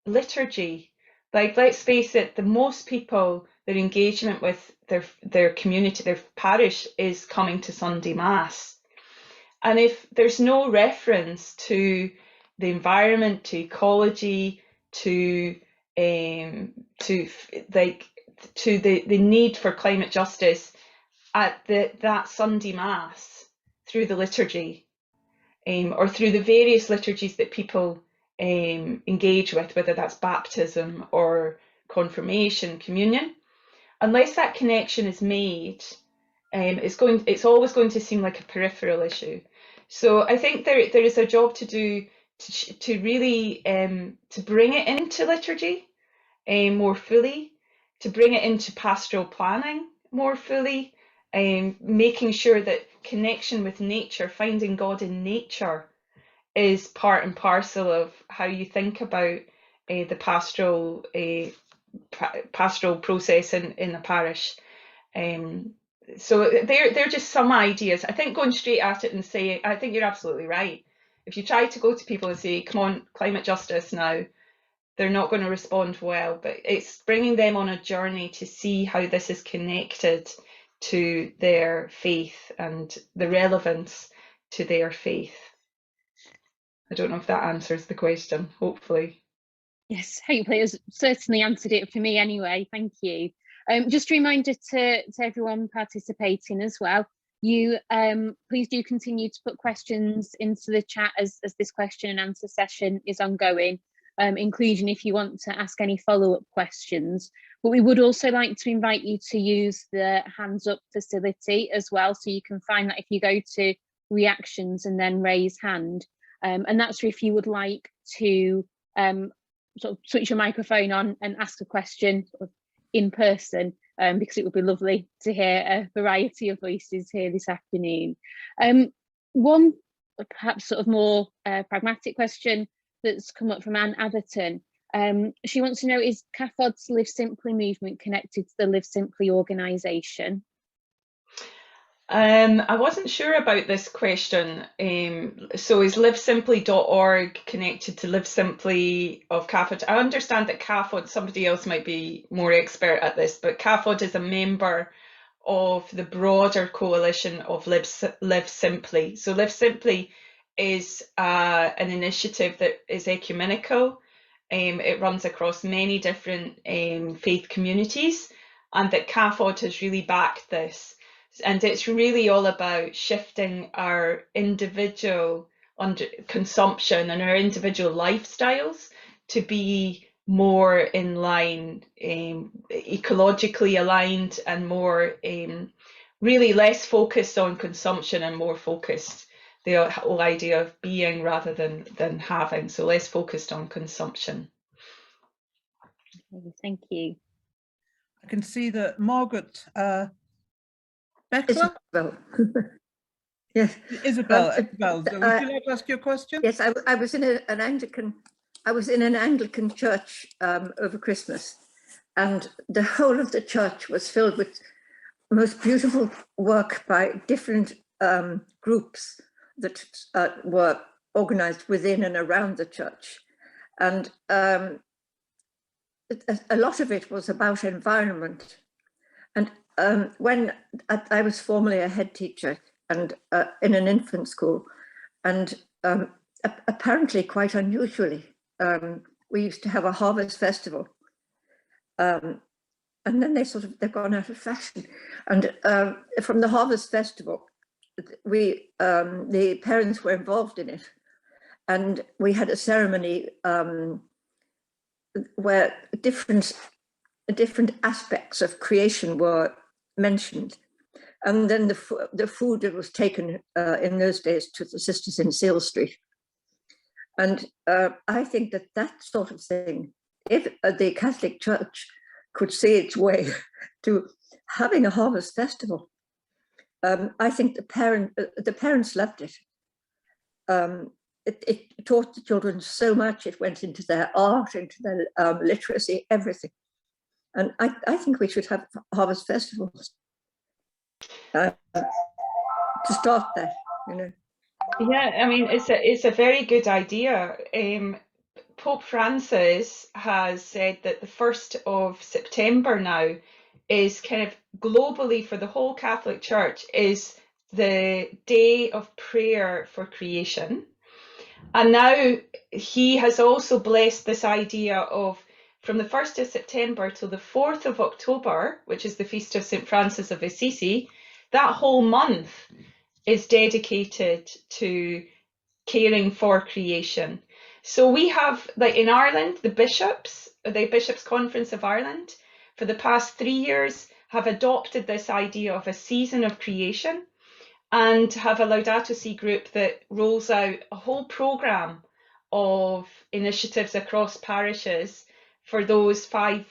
liturgy. Like, let's face it, the most people, their engagement with their community, their parish, is coming to Sunday Mass. And if there's no reference to the environment, to ecology, to the need for climate justice at that Sunday Mass through the liturgy, or through the various liturgies that people engage with, whether that's baptism or confirmation, communion, unless that connection is made, it's always going to seem like a peripheral issue. So I think there is a job to do to really to bring it into liturgy more fully, to bring it into pastoral planning more fully, making sure that connection with nature, finding God in nature, is part and parcel of how you think about the pastoral process in a parish. So they're just some ideas. I think going straight at it and saying, I think you're absolutely right. If you try to go to people and say, come on, climate justice now, they're not going to respond well. But it's bringing them on a journey to see how this is connected to their faith and the relevance to their faith. I don't know if that answers the question, hopefully. Yes, hopefully it's certainly answered it for me anyway, thank you. Just a reminder to everyone participating as well, you please do continue to put questions into the chat as this question and answer session is ongoing, including if you want to ask any follow-up questions. But we would also like to invite you to use the hands up facility as well, so you can find that if you go to reactions and then raise hand, and that's if you would like to sort of switch your microphone on and ask a question in person, because it would be lovely to hear a variety of voices here this afternoon. One perhaps sort of more pragmatic question that's come up from Anne Atherton. She wants to know, is CAFOD's Live Simply movement connected to the Live Simply organisation? I wasn't sure about this question. So is livesimply.org connected to Live Simply of CAFOD? I understand that CAFOD, somebody else might be more expert at this, but CAFOD is a member of the broader coalition of Live Simply. So Live Simply is an initiative that is ecumenical. It runs across many different faith communities, and that CAFOD has really backed this. And it's really all about shifting our individual consumption and our individual lifestyles to be more in line, ecologically aligned, and more really less focused on consumption and more focused, the whole idea of being rather than having, so less focused on consumption. Thank you. I can see that Margaret Beckler. Isabel. Yes. Isabel, Isabel, would you like to ask your question? Yes, I was in an Anglican. I was in an Anglican church over Christmas, and the whole of the church was filled with most beautiful work by different groups that were organized within and around the church. And a lot of it was about environment. And when I was formerly a head teacher and in an infant school, and apparently quite unusually, we used to have a harvest festival. And then they've gone out of fashion. And from the harvest festival, the parents were involved in it. And we had a ceremony where different aspects of creation were mentioned. And then the food that was taken in those days to the sisters in Seal Street. And I think that sort of thing, if the Catholic Church could see its way to having a harvest festival, I think the parents loved it. It taught the children so much. It went into their art, into their literacy, everything. And I think we should have harvest festivals to start that, you know. Yeah, I mean, it's a very good idea. Pope Francis has said that the 1st of September now is kind of globally for the whole Catholic Church is the day of prayer for creation. And now he has also blessed this idea of from the 1st of September till the 4th of October, which is the feast of St. Francis of Assisi, that whole month is dedicated to caring for creation. So we have, like in Ireland, the Bishops Conference of Ireland, for the past 3 years have adopted this idea of a season of creation and have a Laudato Si group that rolls out a whole programme of initiatives across parishes for those five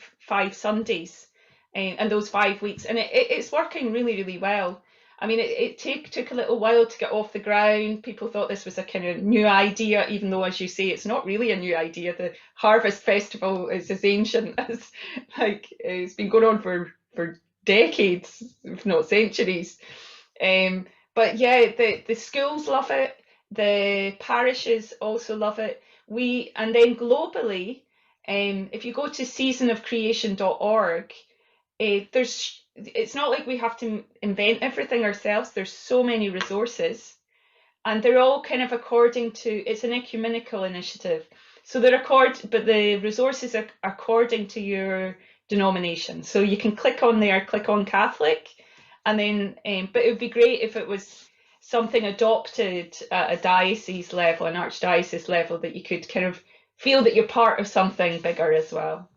Sundays and those 5 weeks. And it's working really, really well. I mean, it took a little while to get off the ground. People thought this was a kind of new idea, even though, as you say, it's not really a new idea. The Harvest Festival is as ancient as, like, it's been going on for decades, if not centuries. But yeah, the schools love it. The parishes also love it. And then globally, if you go to seasonofcreation.org, it's not like we have to invent everything ourselves. There's so many resources, and they're all kind of according to, it's an ecumenical initiative. So but the resources are according to your denomination. So you can click on there, click on Catholic, and then, but it would be great if it was something adopted at a diocese level, an archdiocese level, that you could kind of feel that you're part of something bigger as well.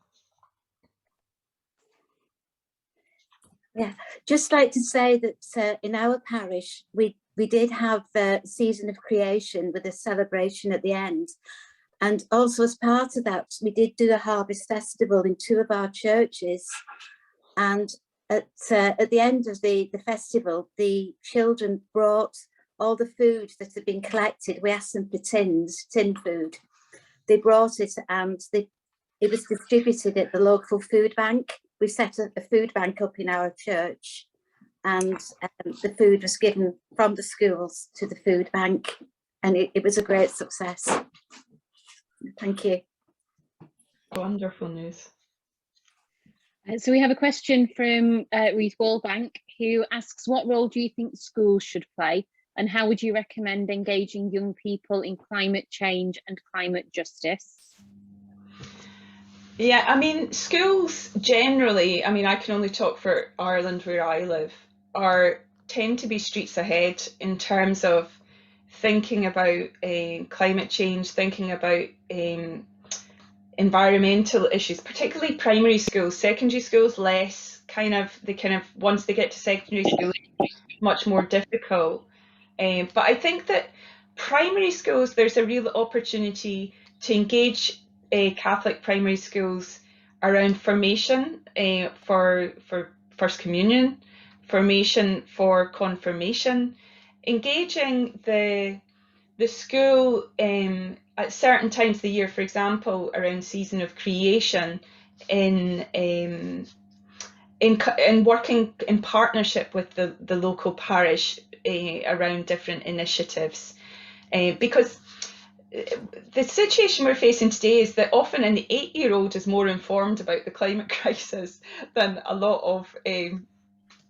Yeah, just like to say that in our parish, we did have the season of creation with a celebration at the end. And also as part of that, we did do a harvest festival in 2 of our churches. And at the end of the festival, the children brought all the food that had been collected. We asked them for tin food. They brought it and it was distributed at the local food bank. We set a food bank up in our church, and the food was given from the schools to the food bank, and it was a great success. Thank you. Wonderful news. So we have a question from Ruth Wallbank, who asks, what role do you think schools should play, and how would you recommend engaging young people in climate change and climate justice? Yeah, I mean, schools generally, I mean, I can only talk for Ireland where I live, tend to be streets ahead in terms of thinking about climate change, thinking about environmental issues, particularly primary schools. Secondary schools less, once they get to secondary school, it's much more difficult. But I think that primary schools, there's a real opportunity to engage Catholic primary schools around formation for First Communion, formation for confirmation, engaging the school at certain times of the year, for example, around season of creation, in working in partnership with the local parish around different initiatives, because the situation we're facing today is that often an 8-year-old is more informed about the climate crisis than a lot of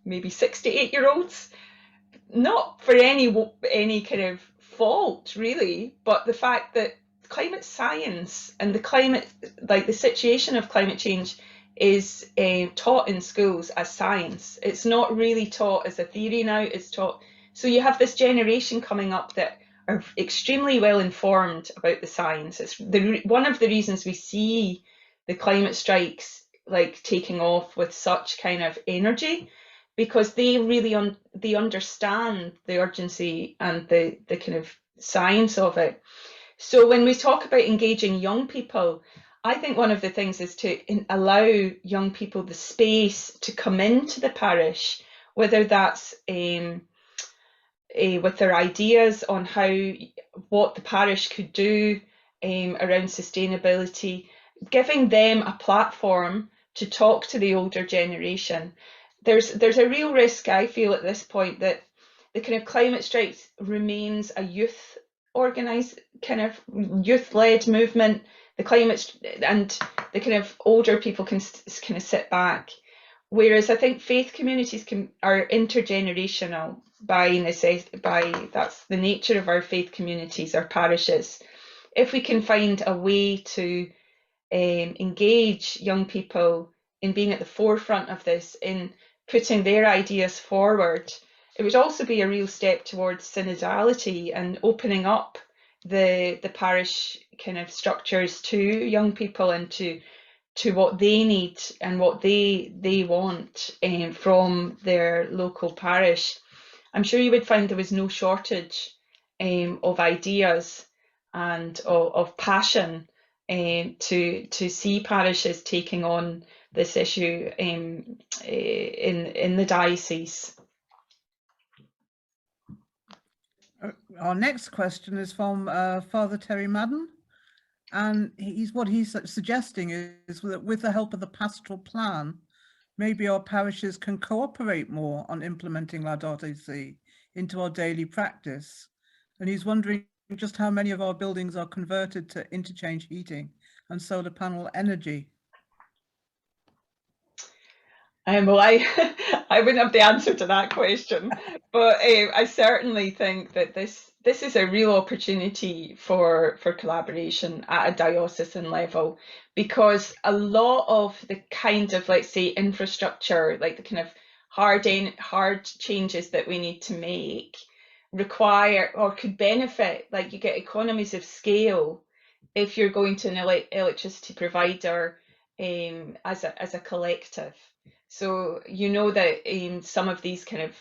maybe 6 to 8-year-olds. Not for any kind of fault really, but the fact that climate science and the situation of climate change is taught in schools as science. It's not really taught as a theory now, it's taught. So you have this generation coming up that are extremely well informed about the science. It's one of the reasons we see the climate strikes like taking off with such kind of energy, because they really they understand the urgency and the kind of science of it. So when we talk about engaging young people, I think one of the things is to allow young people the space to come into the parish, whether that's with their ideas on what the parish could do around sustainability, giving them a platform to talk to the older generation. There's a real risk, I feel, at this point that the kind of climate strikes remains a youth organised, kind of youth-led movement. The climate and the kind of older people can kind of sit back, whereas I think faith communities are intergenerational by that's the nature of our faith communities, our parishes. If we can find a way to engage young people in being at the forefront of this, in putting their ideas forward, it would also be a real step towards synodality and opening up the parish kind of structures to young people and to what they need and what they want from their local parish. I'm sure you would find there was no shortage of ideas and of passion to see parishes taking on this issue in the diocese. Our next question is from Father Terry Madden, and what he's suggesting is that with the help of the pastoral plan, maybe our parishes can cooperate more on implementing Laudato Si into our daily practice. And he's wondering just how many of our buildings are converted to interchange heating and solar panel energy. Well, I wouldn't have the answer to that question, but I certainly think that this is a real opportunity for collaboration at a diocesan level, because a lot of the kind of, let's say, infrastructure, like the kind of hard changes that we need to make, require or could benefit, like you get economies of scale if you're going to an electricity provider as a collective. So you know that in some of these kind of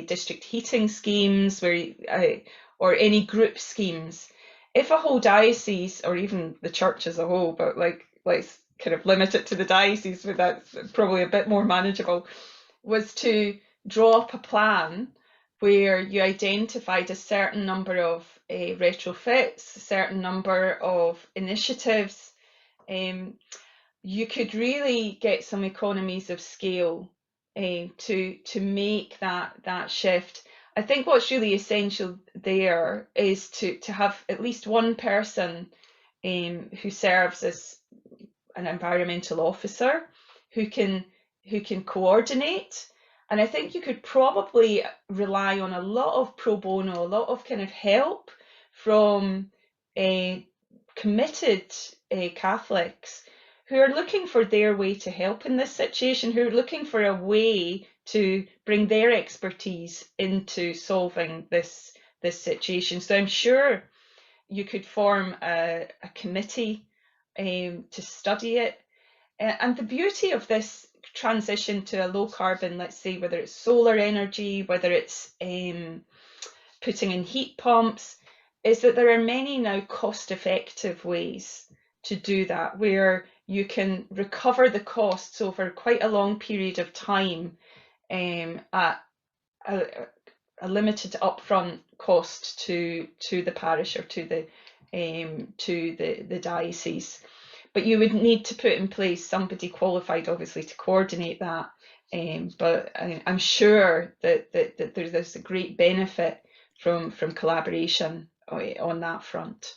district heating schemes or any group schemes, if a whole diocese or even the church as a whole, but like let's kind of limit it to the diocese, but that's probably a bit more manageable, was to draw up a plan where you identified a certain number of retrofits, a certain number of initiatives, you could really get some economies of scale to make that shift. I think what's really essential there is to have at least one person who serves as an environmental officer who can coordinate. And I think you could probably rely on a lot of pro bono, a lot of kind of help from committed Catholics who are looking for their way to help in this situation, who are looking for a way to bring their expertise into solving this situation. So I'm sure you could form a committee to study it. And the beauty of this transition to a low carbon, let's say, whether it's solar energy, whether it's putting in heat pumps, is that there are many now cost-effective ways to do that, where you can recover the costs over quite a long period of time at a limited upfront cost to the parish or to the diocese. But you would need to put in place somebody qualified, obviously, to coordinate that. But I'm sure that there's a great benefit from collaboration on that front.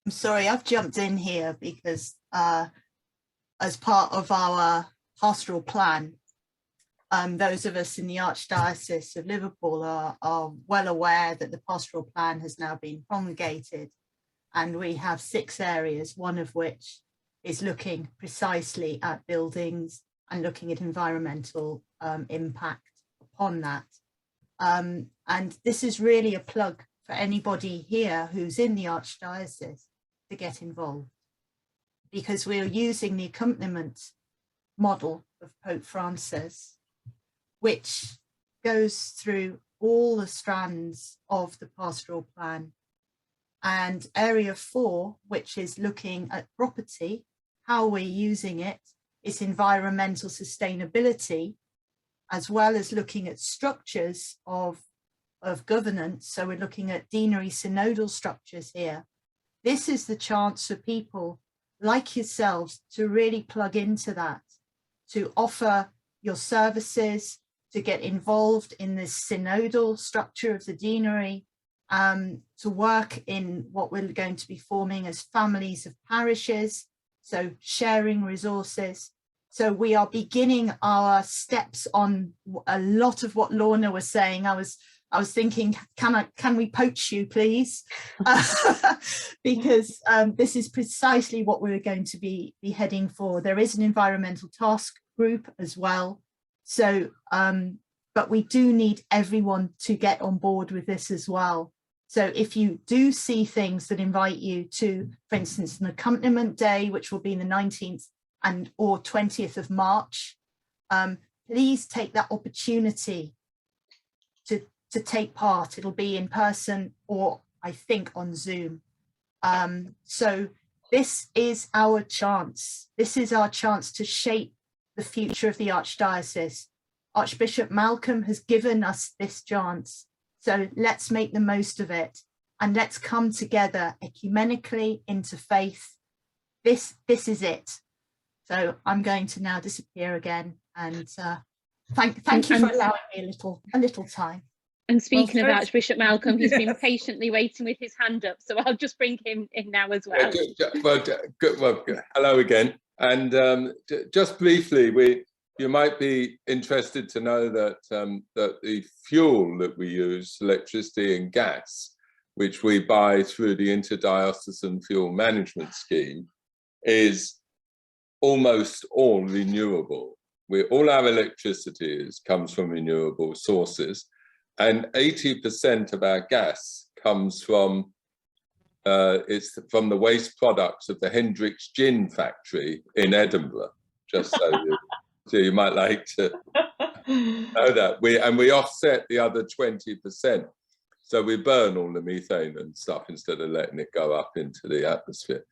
I'm sorry, I've jumped in here because as part of our pastoral plan, those of us in the Archdiocese of Liverpool are well aware that the pastoral plan has now been promulgated, and we have 6 areas, one of which is looking precisely at buildings and looking at environmental impact upon that. And this is really a plug for anybody here who's in the Archdiocese to get involved, because we're using the accompaniment model of Pope Francis, which goes through all the strands of the pastoral plan. And area 4, which is looking at property, how we're using it, its environmental sustainability, as well as looking at structures of governance. So we're looking at deanery synodal structures here. This is the chance for people like yourselves to really plug into that, to offer your services, to get involved in this synodal structure of the deanery, to work in what we're going to be forming as families of parishes, so sharing resources. So we are beginning our steps on a lot of what Lorna was saying. I was thinking, can we poach you, please? Because this is precisely what we're going to be heading for. There is an environmental task group as well. So, but we do need everyone to get on board with this as well. So if you do see things that invite you to, for instance, an accompaniment day, which will be the 19th or 20th of March, please take that opportunity to take part. It'll be in person or I think on Zoom. So this is our chance. This is our chance to shape the future of the Archdiocese. Archbishop Malcolm has given us this chance. So let's make the most of it and let's come together ecumenically into faith. This is it. So I'm going to now disappear again, and thank you for allowing me a little time. And speaking of Archbishop Malcolm, he's been patiently waiting with his hand up, so I'll just bring him in now as well. Well, hello again. And just briefly, you might be interested to know that that the fuel that we use, electricity and gas, which we buy through the Interdiocesan Fuel Management Scheme, is almost all renewable. All our electricity comes from renewable sources, and 80% of our gas comes from it's from the waste products of the Hendricks Gin factory in Edinburgh. Just so you might like to know that. We offset the other 20%. So we burn all the methane and stuff instead of letting it go up into the atmosphere.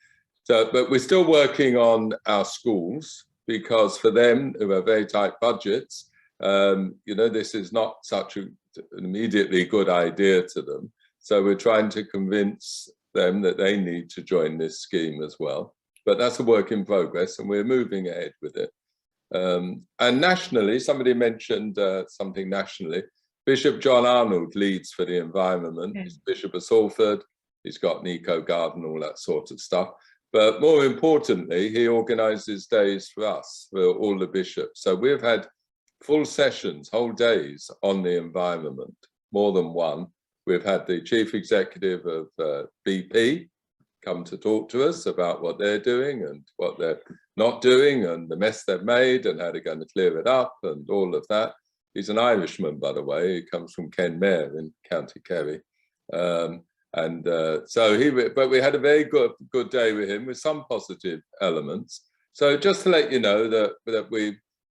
So, but we're still working on our schools, because for them who have very tight budgets, this is not such an immediately good idea to them. So we're trying to convince them that they need to join this scheme as well. But that's a work in progress, and we're moving ahead with it. And nationally, somebody mentioned something nationally. Bishop John Arnold leads for the environment. Yeah. He's Bishop of Salford. He's got an eco garden, all that sort of stuff. But more importantly, he organises days for us, for all the bishops. So we've had full sessions, whole days on the environment, more than one. We've had the chief executive of BP come to talk to us about what they're doing and what they're not doing and the mess they've made and how they're going to clear it up and all of that. He's an Irishman, by the way. He comes from Kenmare in County Kerry. But we had a very good day with him with some positive elements. So just to let you know that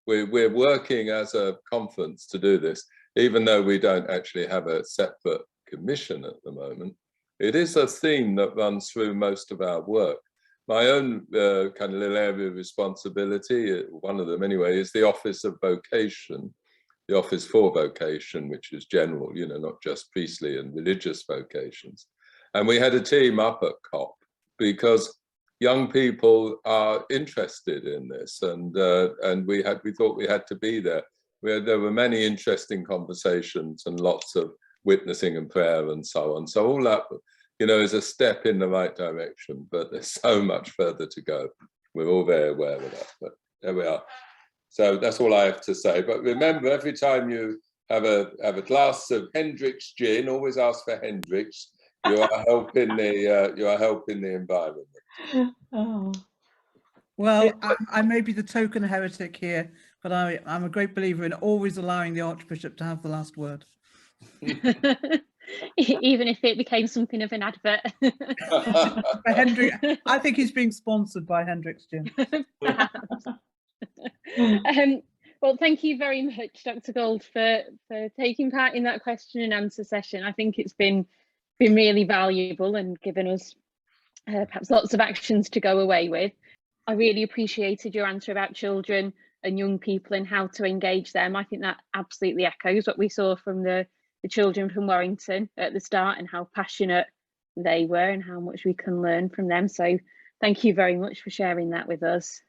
we're working as a conference to do this, even though we don't actually have a separate commission at the moment. It is a theme that runs through most of our work. My own kind of little area of responsibility, one of them anyway, is the Office of Vocation, the Office for Vocation, which is general, you know, not just priestly and religious vocations. And we had a team up at COP because young people are interested in this, and we thought we had to be there. There were many interesting conversations and lots of witnessing and prayer and so on. So all that, you know, is a step in the right direction, but there's so much further to go. We're all very aware of that, but there we are. So that's all I have to say. But remember, every time you have a glass of Hendrick's gin, always ask for Hendrick's. You are helping the environment. Oh. Well, I may be the token heretic here, but I'm a great believer in always allowing the Archbishop to have the last word. Even if it became something of an advert. Hendrick, I think he's being sponsored by Hendrick's Gin. Well, thank you very much, Dr. Gold, for taking part in that question and answer session. I think it's been really valuable and given us perhaps lots of actions to go away with. I really appreciated your answer about children and young people and how to engage them. I think that absolutely echoes what we saw from the children from Warrington at the start and how passionate they were and how much we can learn from them. So thank you very much for sharing that with us.